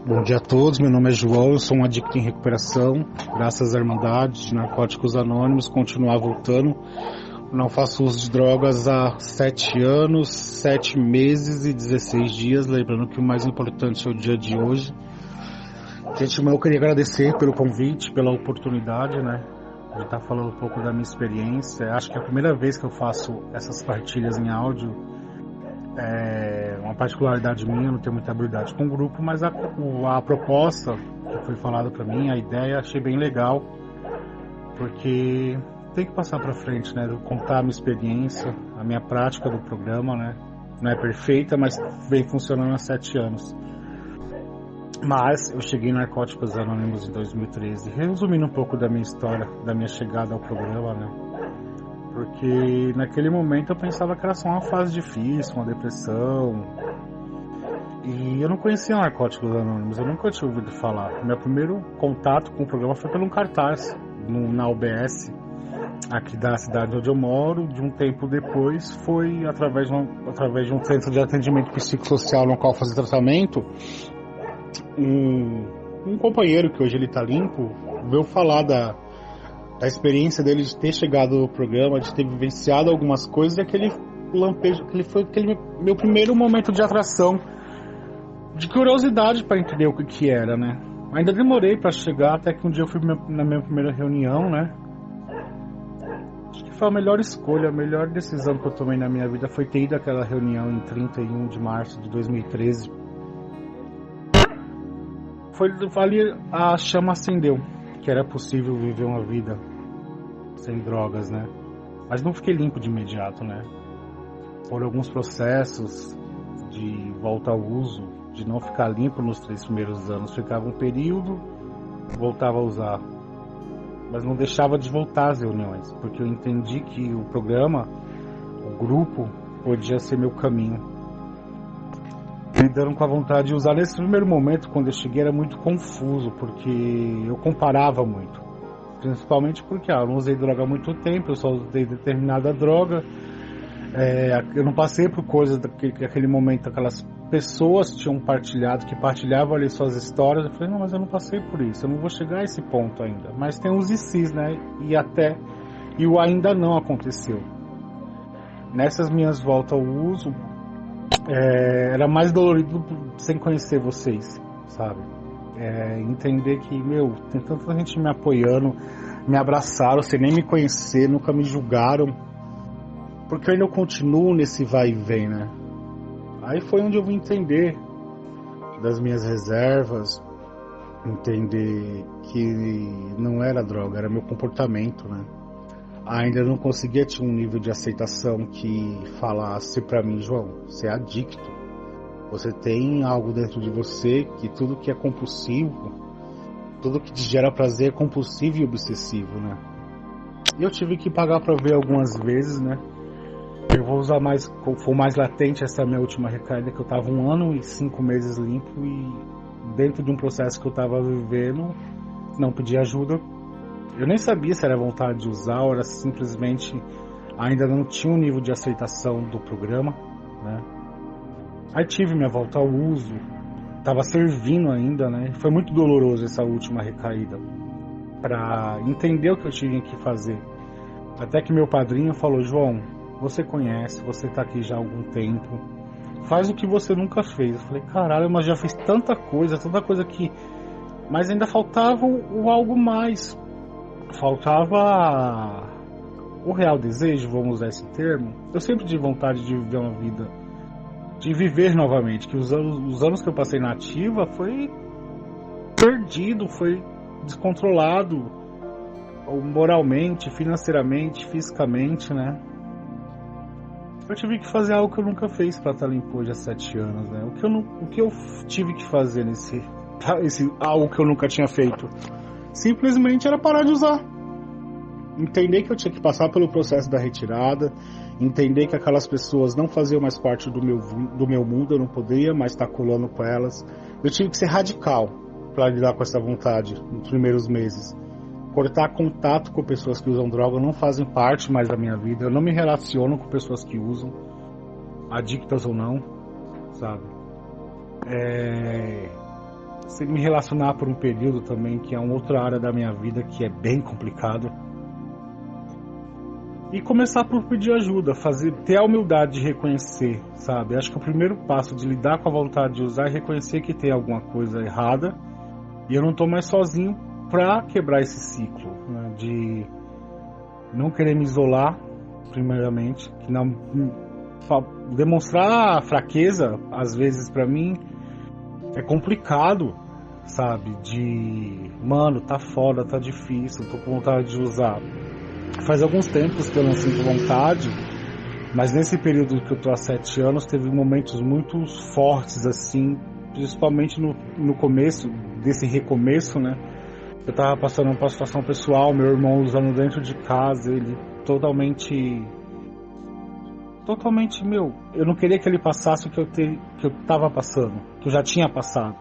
Bom dia a todos, meu nome é João, eu sou um adicto em recuperação. Graças à Irmandade de Narcóticos Anônimos, continuar voltando. Não faço uso de drogas há 7 anos, 7 meses e 16 dias. Lembrando que o mais importante é o dia de hoje. Gente, eu queria agradecer pelo convite, pela oportunidade, né, de estar falando um pouco da minha experiência. Acho que é a primeira vez que eu faço essas partilhas em áudio. É uma particularidade minha, eu não tenho muita habilidade com o grupo, mas a proposta que foi falada para mim, a ideia, achei bem legal, porque tem que passar para frente, né, contar a minha experiência, a minha prática do programa, né, não é perfeita, mas vem funcionando há 7 anos. Mas eu cheguei em Narcóticos Anônimos em 2013, resumindo um pouco da minha história, da minha chegada ao programa, né? Porque naquele momento eu pensava que era só uma fase difícil, uma depressão. E eu não conhecia Narcóticos Anônimos, eu nunca tinha ouvido falar. Meu primeiro contato com o programa foi pelo cartaz na UBS, aqui da cidade onde eu moro. De um tempo depois foi através de um centro de atendimento psicossocial no qual eu fazia tratamento. um companheiro que hoje ele tá limpo veio falar da experiência dele de ter chegado no programa, de ter vivenciado algumas coisas, e aquele lampejo, foi aquele meu primeiro momento de atração, de curiosidade para entender o que era, né? Ainda demorei para chegar, até que um dia eu fui na minha primeira reunião, né? Acho que foi a melhor escolha, a melhor decisão que eu tomei na minha vida foi ter ido àquela reunião em 31 de março de 2013. Foi ali a chama acendeu, que era possível viver uma vida sem drogas, né? Mas não fiquei limpo de imediato, né? Por alguns processos de volta ao uso, de não ficar limpo nos 3 primeiros anos. Ficava um período, voltava a usar. Mas não deixava de voltar às reuniões, porque eu entendi que o programa, o grupo, podia ser meu caminho. Me dando com a vontade de usar. Nesse primeiro momento, quando eu cheguei, era muito confuso, porque eu comparava muito. Principalmente porque eu não usei droga há muito tempo, eu só usei determinada droga. Eu não passei por coisas daquele momento, aquelas pessoas tinham partilhado, que partilhavam ali suas histórias. Eu falei, não, mas eu não passei por isso, eu não vou chegar a esse ponto ainda. Mas tem os ICs, né? E o ainda não aconteceu. Nessas minhas voltas ao uso, era mais dolorido sem conhecer vocês, sabe? Entender que, tem tanta gente me apoiando, me abraçaram sem nem me conhecer, nunca me julgaram, porque eu ainda continuo nesse vai e vem, né? Aí foi onde eu vim entender das minhas reservas, entender que não era droga, era meu comportamento, né? Ainda não conseguia ter um nível de aceitação que falasse pra mim, João, você é adicto. Você tem algo dentro de você que tudo que é compulsivo, tudo que te gera prazer é compulsivo e obsessivo, né? E eu tive que pagar pra ver algumas vezes, né? Eu vou usar mais, foi mais latente essa minha última recaída, que eu tava 1 ano e 5 meses limpo e dentro de um processo que eu tava vivendo, não pedi ajuda. Eu nem sabia se era vontade de usar ou era simplesmente ainda não tinha um nível de aceitação do programa, né? Aí tive minha volta ao uso, tava servindo ainda, né? Foi muito doloroso essa última recaída, para entender o que eu tinha que fazer. Até que meu padrinho falou, João, você conhece, você tá aqui já há algum tempo, faz o que você nunca fez. Eu falei, caralho, mas já fiz tanta coisa que... Mas ainda faltava o algo mais. Faltava o real desejo, vamos usar esse termo. Eu sempre tive vontade de viver uma vida, de viver novamente, que os anos que eu passei na ativa foi perdido, foi descontrolado, moralmente, financeiramente, fisicamente, né? Eu tive que fazer algo que eu nunca fiz para estar limpo hoje há 7 anos, né? O que eu tive que fazer nesse algo que eu nunca tinha feito? Simplesmente era parar de usar. Entender que eu tinha que passar pelo processo da retirada, entender que aquelas pessoas não faziam mais parte do meu mundo, eu não poderia mais estar colando com elas. Eu tive que ser radical para lidar com essa vontade nos primeiros meses. Cortar contato com pessoas que usam droga, não fazem parte mais da minha vida. Eu não me relaciono com pessoas que usam, adictas ou não, sabe? Se me relacionar por um período também, que é uma outra área da minha vida que é bem complicado. E começar por pedir ajuda, ter a humildade de reconhecer, sabe? Acho que o primeiro passo de lidar com a vontade de usar é reconhecer que tem alguma coisa errada e eu não estou mais sozinho para quebrar esse ciclo, né? De não querer me isolar, primeiramente, que não demonstrar fraqueza, às vezes para mim é complicado, sabe? Mano, tá foda, tá difícil, tô com vontade de usar. Faz alguns tempos que eu não sinto vontade, mas nesse período que eu tô há 7 anos, teve momentos muito fortes, assim, principalmente no começo, desse recomeço, né? Eu tava passando por uma situação pessoal, meu irmão usando dentro de casa, ele totalmente, eu não queria que ele passasse o que eu tava passando, que eu já tinha passado.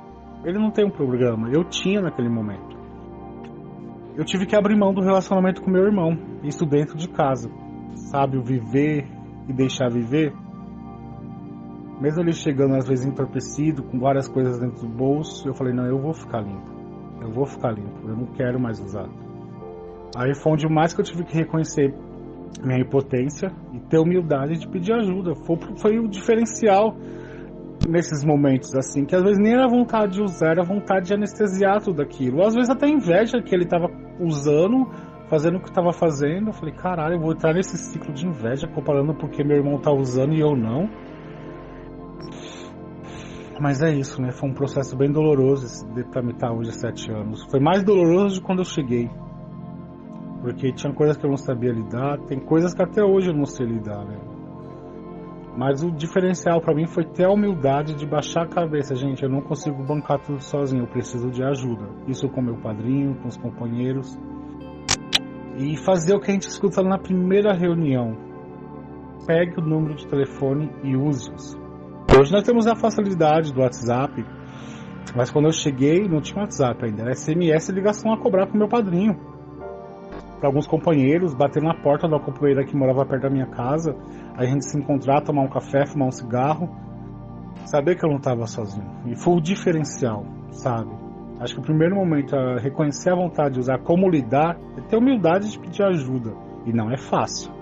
Ele não tem um programa, eu tinha naquele momento. Eu tive que abrir mão do relacionamento com meu irmão, isso dentro de casa, sabe, o viver e deixar viver. Mesmo ele chegando às vezes entorpecido, com várias coisas dentro do bolso, eu falei, não, eu vou ficar limpo, eu não quero mais usar. Aí foi onde mais que eu tive que reconhecer minha impotência e ter humildade de pedir ajuda. Foi o diferencial nesses momentos, assim, que às vezes nem era vontade de usar, era vontade de anestesiar tudo aquilo. Às vezes até inveja que ele estava usando, fazendo o que estava fazendo. Eu falei, caralho, eu vou entrar nesse ciclo de inveja comparando porque meu irmão tá usando e eu não. Mas é isso, né? Foi um processo bem doloroso esse de tramitar hoje há 7 anos. Foi mais doloroso de quando eu cheguei. Porque tinha coisas que eu não sabia lidar, tem coisas que até hoje eu não sei lidar, né? Mas o diferencial pra mim foi ter a humildade de baixar a cabeça. Gente, eu não consigo bancar tudo sozinho, eu preciso de ajuda. Isso com meu padrinho, com os companheiros. E fazer o que a gente escuta na primeira reunião. Pegue o número de telefone e use-os. Hoje nós temos a facilidade do WhatsApp, mas quando eu cheguei não tinha WhatsApp ainda, era SMS e ligação a cobrar pro meu padrinho. Para alguns companheiros, bater na porta da companheira que morava perto da minha casa, a gente se encontrar, tomar um café, fumar um cigarro, saber que eu não estava sozinho. E foi o diferencial, sabe? Acho que o primeiro momento é reconhecer a vontade de usar, como lidar, é ter humildade de pedir ajuda. E não é fácil.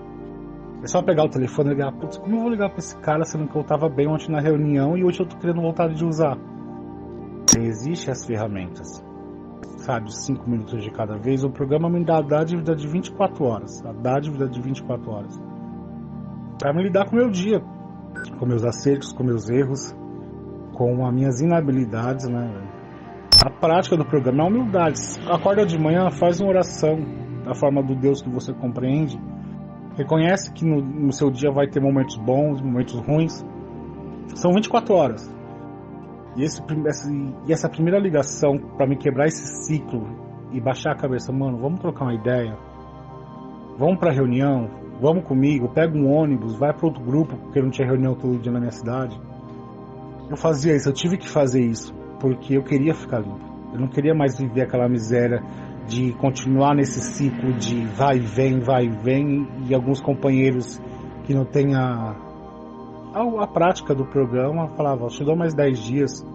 É só pegar o telefone e ligar, putz, como eu vou ligar para esse cara sendo que eu estava bem ontem na reunião e hoje eu tô querendo vontade de usar? Existem as ferramentas. Sabe, 5 minutos de cada vez. O programa me dá a dívida de 24 horas. A dívida de 24 horas. Para me lidar com o meu dia. Com meus acertos, com meus erros. Com as minhas inabilidades, né? A prática do programa é a humildade. Acorda de manhã, faz uma oração da forma do Deus que você compreende. Reconhece que no seu dia vai ter momentos bons, momentos ruins. São 24 horas. E essa primeira ligação para me quebrar esse ciclo e baixar a cabeça, mano, vamos trocar uma ideia, vamos pra reunião, vamos comigo, pega um ônibus, vai para outro grupo, porque não tinha reunião todo dia na minha cidade. Eu fazia isso, eu tive que fazer isso, porque eu queria ficar limpo. Eu não queria mais viver aquela miséria de continuar nesse ciclo de vai e vem, e alguns companheiros que não têm a prática do programa falava, te dou mais 10 dias.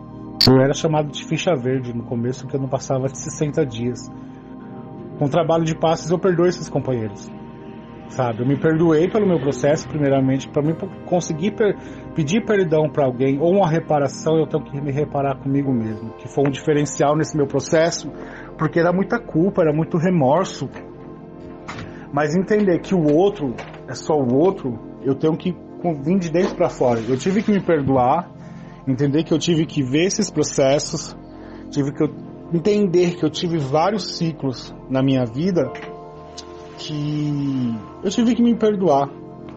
Eu era chamado de ficha verde no começo, porque eu não passava de 60 dias. Com trabalho de passes eu perdoo esses companheiros, sabe? Eu me perdoei pelo meu processo, primeiramente. Para mim conseguir pedir perdão para alguém ou uma reparação, eu tenho que me reparar comigo mesmo, que foi um diferencial nesse meu processo, porque era muita culpa, era muito remorso. Mas entender que o outro é só o outro, eu tenho que vim de dentro para fora. Eu tive que me perdoar, entender que eu tive que ver esses processos, tive que entender que eu tive vários ciclos na minha vida que eu tive que me perdoar.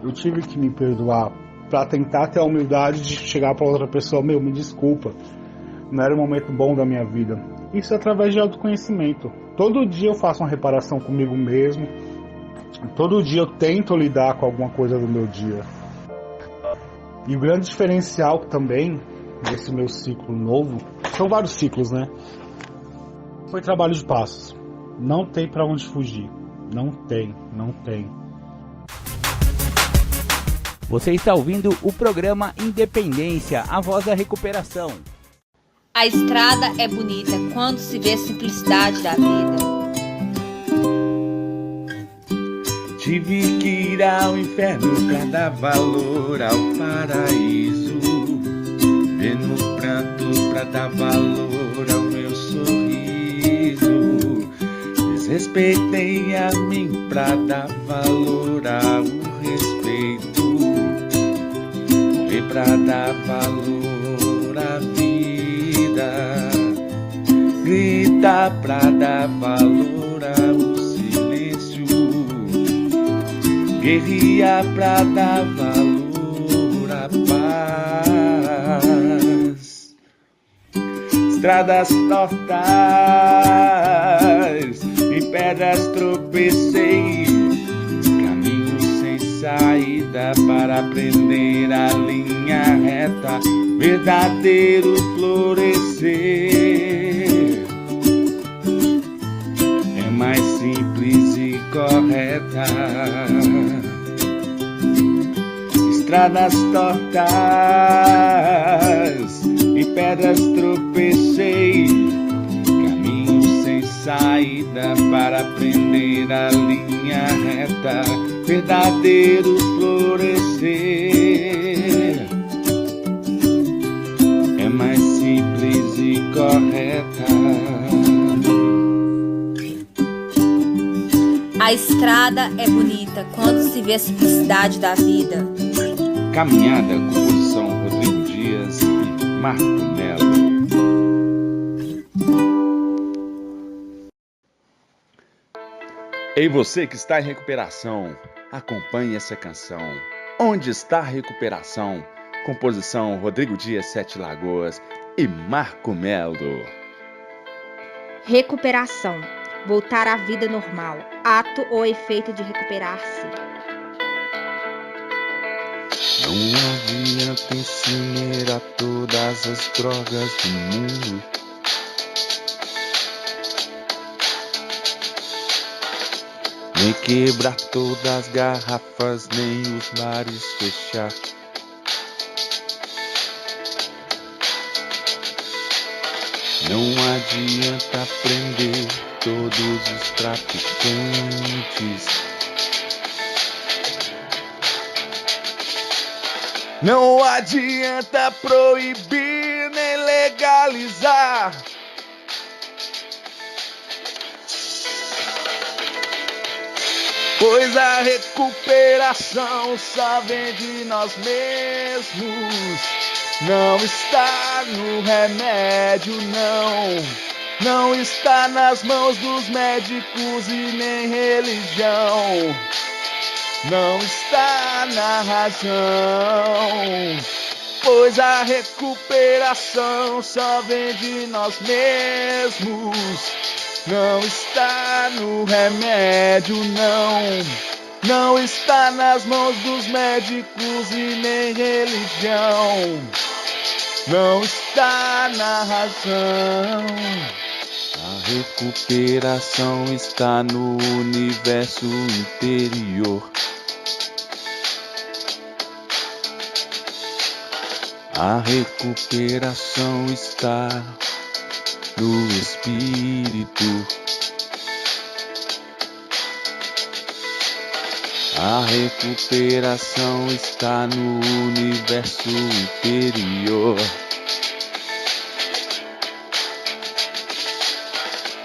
Eu tive que me perdoar para tentar ter a humildade de chegar para outra pessoa, me desculpa, não era um momento bom da minha vida. Isso é através de autoconhecimento. Todo dia eu faço uma reparação comigo mesmo. Todo dia eu tento lidar com alguma coisa do meu dia. E o grande diferencial também desse meu ciclo novo, são vários ciclos, né? Foi trabalho de passos. Não tem pra onde fugir. Não tem. Você está ouvindo o programa Independência, a voz da recuperação. A estrada é bonita quando se vê a simplicidade da vida. Tive que ir ao inferno pra dar valor ao paraíso. Ver no pranto pra dar valor ao meu sorriso. Desrespeitei a mim pra dar valor ao respeito. E pra dar valor à vida. Grita pra dar valor ao silêncio. Guerrilha pra dar valor à paz. Estradas tortas, em pedras tropecei. Caminho sem saída para aprender a linha reta. Verdadeiro florescer é mais simples e correta. estradas tortas, em pedras tropecei, caminho sem saída para aprender a linha reta, verdadeiro florescer é mais simples e correta. A estrada é bonita quando se vê a simplicidade da vida. Caminhada, composição Rodrigo Dias e Marco Melo. Ei, você que está em recuperação, acompanhe essa canção. Onde está a recuperação? Composição Rodrigo Dias, Sete Lagoas e Marco Melo. Recuperação. Voltar à vida normal. Ato ou efeito de recuperar-se. Não adianta incinerar todas as drogas do mundo. Nem quebrar todas as garrafas, nem os bares fechar. Não adianta prender todos os traficantes. Não adianta proibir nem legalizar. Pois a recuperação só vem de nós mesmos. Não está no remédio, não. Não está nas mãos dos médicos e nem religião. Não está na razão. Pois a recuperação só vem de nós mesmos. Não está no remédio, não. Não está nas mãos dos médicos e nem religião. Não está na razão. A recuperação está no universo interior. A recuperação está no espírito. A recuperação está no universo interior.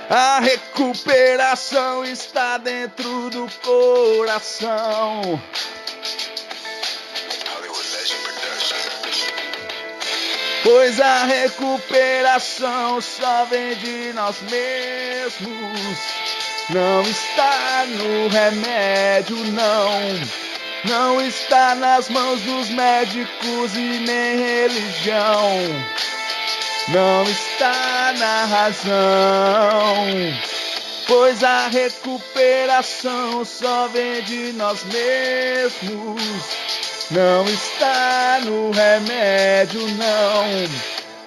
A recuperação está dentro do coração. Pois a recuperação só vem de nós mesmos. Não está no remédio, não. Não está nas mãos dos médicos e nem religião. Não está na razão. Pois a recuperação só vem de nós mesmos. Não está no remédio, não.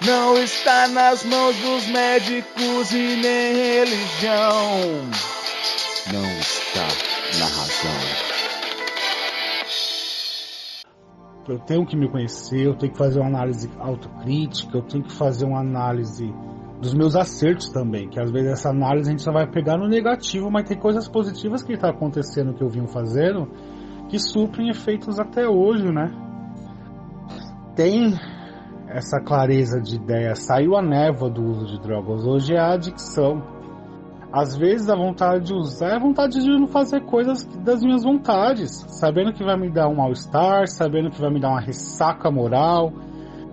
Não está nas mãos dos médicos e nem religião. Não está na razão. Eu tenho que me conhecer, eu tenho que fazer uma análise autocrítica, eu tenho que fazer uma análise dos meus acertos também, que às vezes essa análise a gente só vai pegar no negativo, mas tem coisas positivas que está acontecendo, que eu vim fazendo, que suprem efeitos até hoje, né? Tem essa clareza de ideia, saiu a névoa do uso de drogas, hoje é a adicção. Às vezes a vontade de usar é a vontade de não fazer coisas das minhas vontades, sabendo que vai me dar um mal-estar, sabendo que vai me dar uma ressaca moral,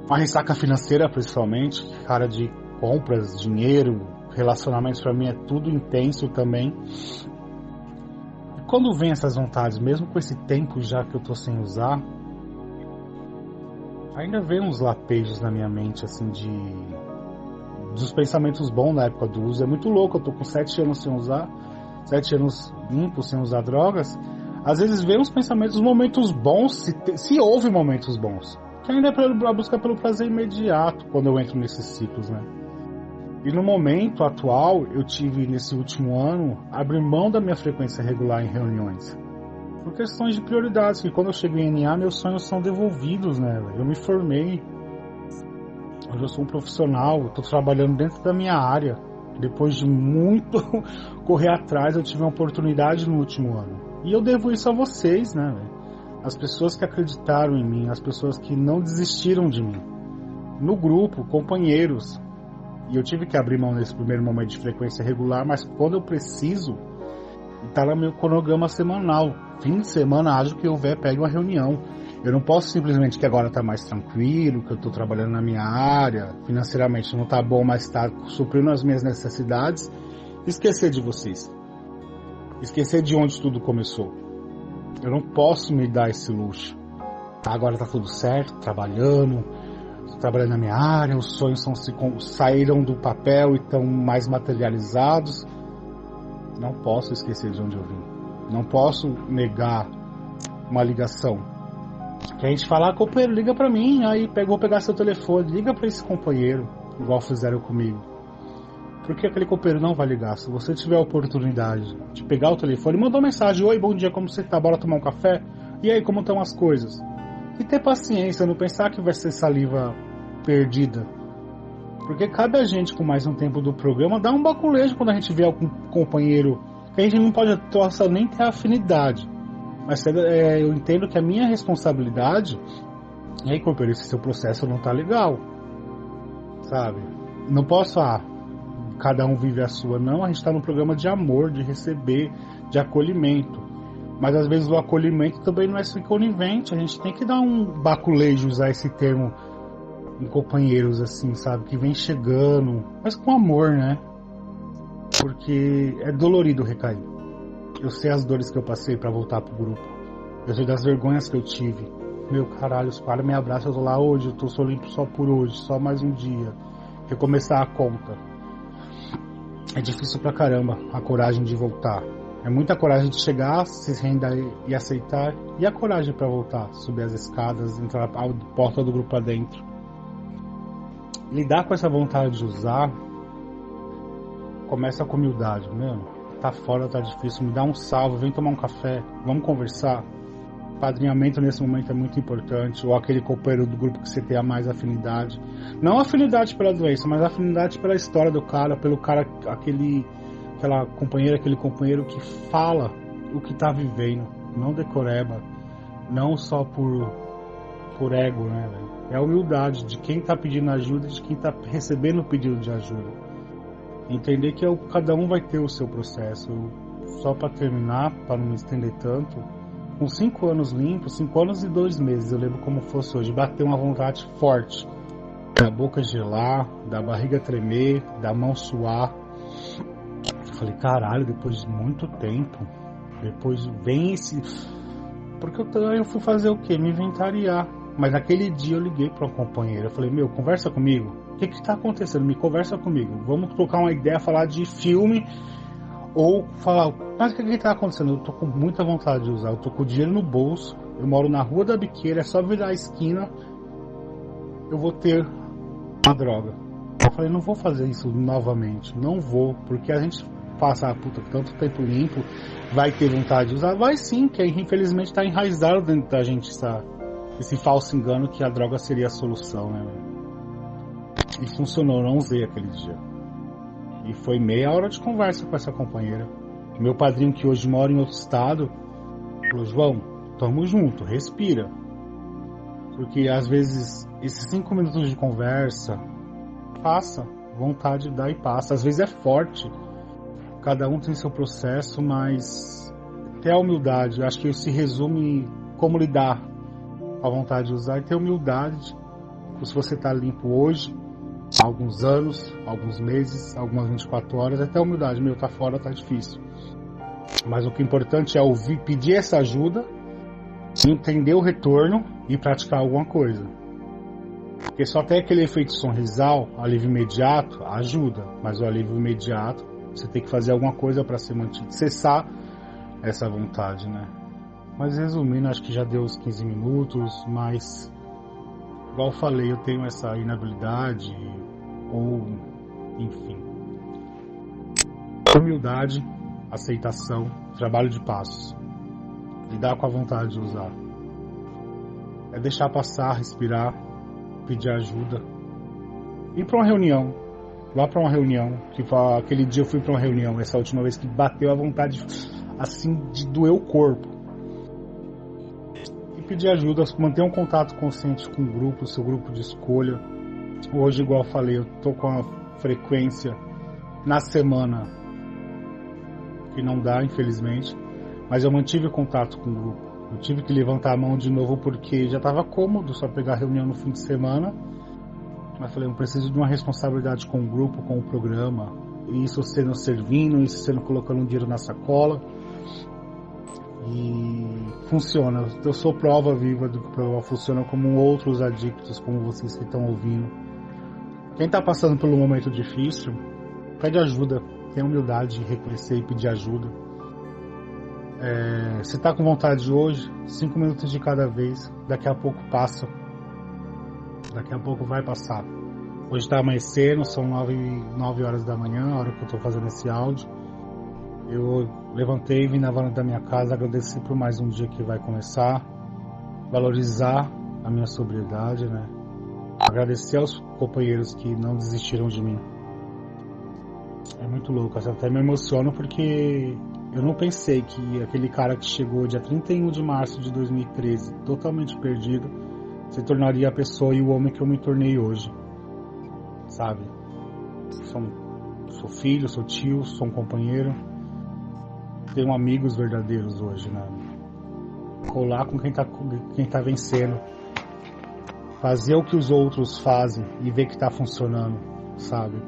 uma ressaca financeira principalmente, cara de compras, dinheiro, relacionamentos pra mim é tudo intenso também. Quando vem essas vontades, mesmo com esse tempo já que eu tô sem usar, ainda vem uns lapejos na minha mente, assim, dos pensamentos bons na época do uso. É muito louco, eu tô com 7 anos sem usar, 7 anos limpo, sem usar drogas. Às vezes vem uns pensamentos, momentos bons, se houve momentos bons, que ainda é a busca pelo prazer imediato, quando eu entro nesses ciclos, né? E no momento atual, eu tive, nesse último ano, abrir mão da minha frequência regular em reuniões. Por questões de prioridades, que quando eu chego em NA, meus sonhos são devolvidos, né? Eu me formei, hoje eu sou um profissional, eu tô trabalhando dentro da minha área. Depois de muito correr atrás, eu tive uma oportunidade no último ano. E eu devo isso a vocês, né? As pessoas que acreditaram em mim, as pessoas que não desistiram de mim. No grupo, companheiros. E eu tive que abrir mão nesse primeiro momento de frequência regular, mas quando eu preciso, tá no meu cronograma semanal. Fim de semana, acho que houver, pegue uma reunião. Eu não posso simplesmente, que agora tá mais tranquilo, que eu tô trabalhando na minha área, financeiramente não tá bom, mas tá suprindo as minhas necessidades, esquecer de vocês. Esquecer de onde tudo começou. Eu não posso me dar esse luxo. Agora tá tudo certo, trabalhando na minha área, os sonhos saíram do papel e estão mais materializados. Não posso esquecer de onde eu vim. Não posso negar uma ligação. Que a gente fala, companheiro, liga pra mim. Aí vou pegar seu telefone, liga pra esse companheiro, igual fizeram comigo. Porque aquele companheiro não vai ligar. Se você tiver a oportunidade de pegar o telefone, mandar uma mensagem: oi, bom dia, como você tá? Bora tomar um café? E aí, como estão as coisas? E ter paciência, não pensar que vai ser saliva perdida. Porque cabe a gente, com mais um tempo do programa, dar um baculejo quando a gente vê algum companheiro que a gente não pode nem ter afinidade. Mas eu entendo que a minha responsabilidade é, aí, companheiro, esse seu processo não tá legal. Sabe? Não posso, cada um vive a sua. Não, a gente tá num programa de amor, de receber, de acolhimento. Mas às vezes o acolhimento também não é ser conivente. A gente tem que dar um baculejo, usar esse termo em companheiros assim, sabe? Que vem chegando, mas com amor, né? Porque é dolorido recair. Eu sei as dores que eu passei pra voltar pro grupo. Eu sei das vergonhas que eu tive. Meu caralho, os caras me abraçam, eu tô lá hoje, eu sou limpo só por hoje, só mais um dia. Recomeçar a conta. É difícil pra caramba a coragem de voltar. É muita coragem de chegar, se render e aceitar. E a coragem pra voltar, subir as escadas, entrar a porta do grupo adentro. Lidar com essa vontade de usar começa com humildade, mano. Tá fora, tá difícil, me dá um salve, vem tomar um café, vamos conversar. Padrinhamento nesse momento é muito importante. Ou aquele companheiro do grupo que você tem a mais afinidade. Não afinidade pela doença, mas afinidade pela história do cara, pelo cara, aquela companheira, aquele companheiro que fala o que tá vivendo, não decoreba, não só por ego, né, velho? É a humildade de quem tá pedindo ajuda e de quem tá recebendo o pedido de ajuda. Entender que cada um vai ter o seu processo. Só para terminar, para não me estender tanto, com 5 anos limpos, 5 anos e 2 meses, eu lembro como fosse hoje, bater uma vontade forte, da boca gelar, da barriga tremer, da mão suar. Eu falei, caralho, depois de muito tempo, depois vem esse... Porque eu fui fazer o quê? Me inventariar. Mas naquele dia eu liguei para uma companheira, eu falei, conversa comigo. O que tá acontecendo? Me conversa comigo. Vamos trocar uma ideia, falar de filme, ou falar, mas o que tá acontecendo? Eu tô com muita vontade de usar, eu tô com o dinheiro no bolso, eu moro na Rua da Biqueira, é só virar a esquina, eu vou ter uma droga. Eu falei, não vou fazer isso novamente, não vou, porque a gente passa tanto tempo limpo, vai ter vontade de usar, vai sim, que infelizmente tá enraizado dentro da gente esse falso engano que a droga seria a solução, né? E funcionou, não usei aquele dia. E foi meia hora de conversa com essa companheira. Meu padrinho, que hoje mora em outro estado, falou, João, tamo junto, respira. Porque às vezes esses 5 minutos de conversa, passa, vontade dá e passa. Às vezes é forte, cada um tem seu processo, mas ter a humildade, acho que se resume como lidar com a vontade de usar e ter humildade. Se você tá limpo hoje, há alguns anos, alguns meses, algumas 24 horas, até a humildade, tá fora, tá difícil. Mas o que é importante é ouvir, pedir essa ajuda, entender o retorno e praticar alguma coisa. Porque só tem aquele efeito sorrisal, alívio imediato, ajuda. Mas o alívio imediato, você tem que fazer alguma coisa para ser mantido, cessar essa vontade, né? Mas resumindo, acho que já deu os 15 minutos, mas... Igual eu falei, eu tenho essa inabilidade, ou, enfim. Humildade, aceitação, trabalho de passos. lidar com a vontade de usar. É deixar passar, respirar, pedir ajuda. Ir para uma reunião, lá para uma reunião, que aquele dia eu fui para uma reunião, essa última vez que bateu a vontade assim de doer o corpo. E pedir ajuda, manter um contato consciente com o grupo, seu grupo de escolha. Hoje, igual eu falei, eu tô com a frequência na semana que não dá, infelizmente, mas eu mantive contato com o grupo. Eu tive que levantar a mão de novo porque já estava cômodo só pegar reunião no fim de semana. Mas falei, eu preciso de uma responsabilidade com o grupo, com o programa. E isso sendo servindo, isso sendo colocando dinheiro na sacola. E funciona. Eu sou prova viva do que o programa funciona, como outros adictos, como vocês que estão ouvindo. Quem está passando por um momento difícil, pede ajuda. Tenha humildade de reconhecer e pedir ajuda. Se está com vontade hoje, 5 minutos de cada vez, daqui a pouco passa. Daqui a pouco vai passar. Hoje está amanhecendo, são 9 horas da manhã, a hora que eu estou fazendo esse áudio. Eu levantei, vim na varanda da minha casa, agradeci por mais um dia que vai começar, valorizar a minha sobriedade, né? Agradecer aos companheiros que não desistiram de mim. É muito louco, eu até me emociono porque eu não pensei que aquele cara que chegou dia 31 de março de 2013, totalmente perdido, se tornaria a pessoa e o homem que eu me tornei hoje, sabe? Sou filho, sou tio, sou um companheiro, tenho amigos verdadeiros hoje, né? Colar com quem tá vencendo, fazer o que os outros fazem e ver que tá funcionando, sabe?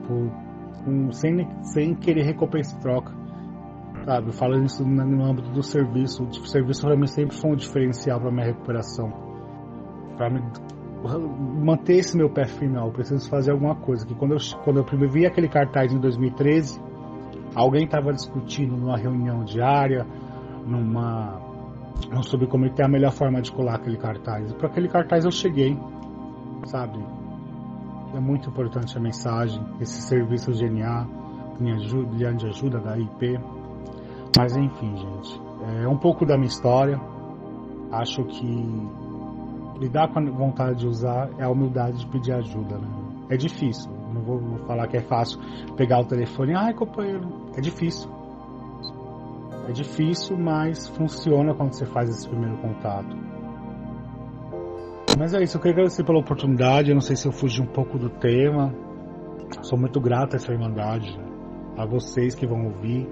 Sem querer recompensa e troca, sabe? Eu falo isso no âmbito do serviço. O serviço para mim sempre foi um diferencial para minha recuperação, para manter esse meu pé firme. Eu preciso fazer alguma coisa. Que quando eu primeiro vi aquele cartaz em 2013, alguém estava discutindo numa reunião diária, sobre como é a melhor forma de colar aquele cartaz. E para aquele cartaz eu cheguei, sabe? É muito importante a mensagem, esse serviço GNA, linha de ajuda da IP. Mas enfim, gente, é um pouco da minha história. Acho que lidar com a vontade de usar é a humildade de pedir ajuda, né? É difícil, não vou falar que é fácil pegar o telefone, ai companheiro, é difícil. É difícil, mas funciona quando você faz esse primeiro contato. Mas é isso, eu queria agradecer pela oportunidade. Eu não sei se eu fugi um pouco do tema. Sou muito grato a essa Irmandade, né? A vocês que vão ouvir,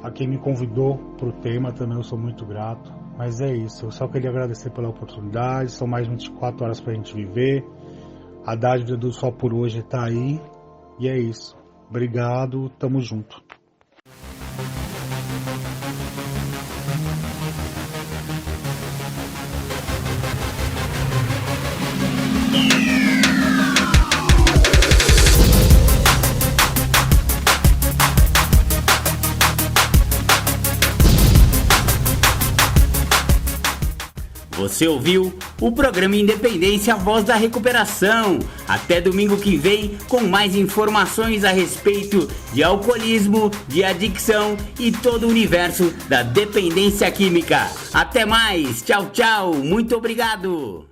a quem me convidou para o tema também eu sou muito grato. Mas é isso, eu só queria agradecer pela oportunidade. São mais 24 horas para a gente viver. A dádiva do Só por Hoje está aí. E é isso, obrigado, tamo junto. Você ouviu o programa Independência, a voz da recuperação. Até domingo que vem com mais informações a respeito de alcoolismo, de adicção e todo o universo da dependência química. Até mais, tchau, tchau, muito obrigado.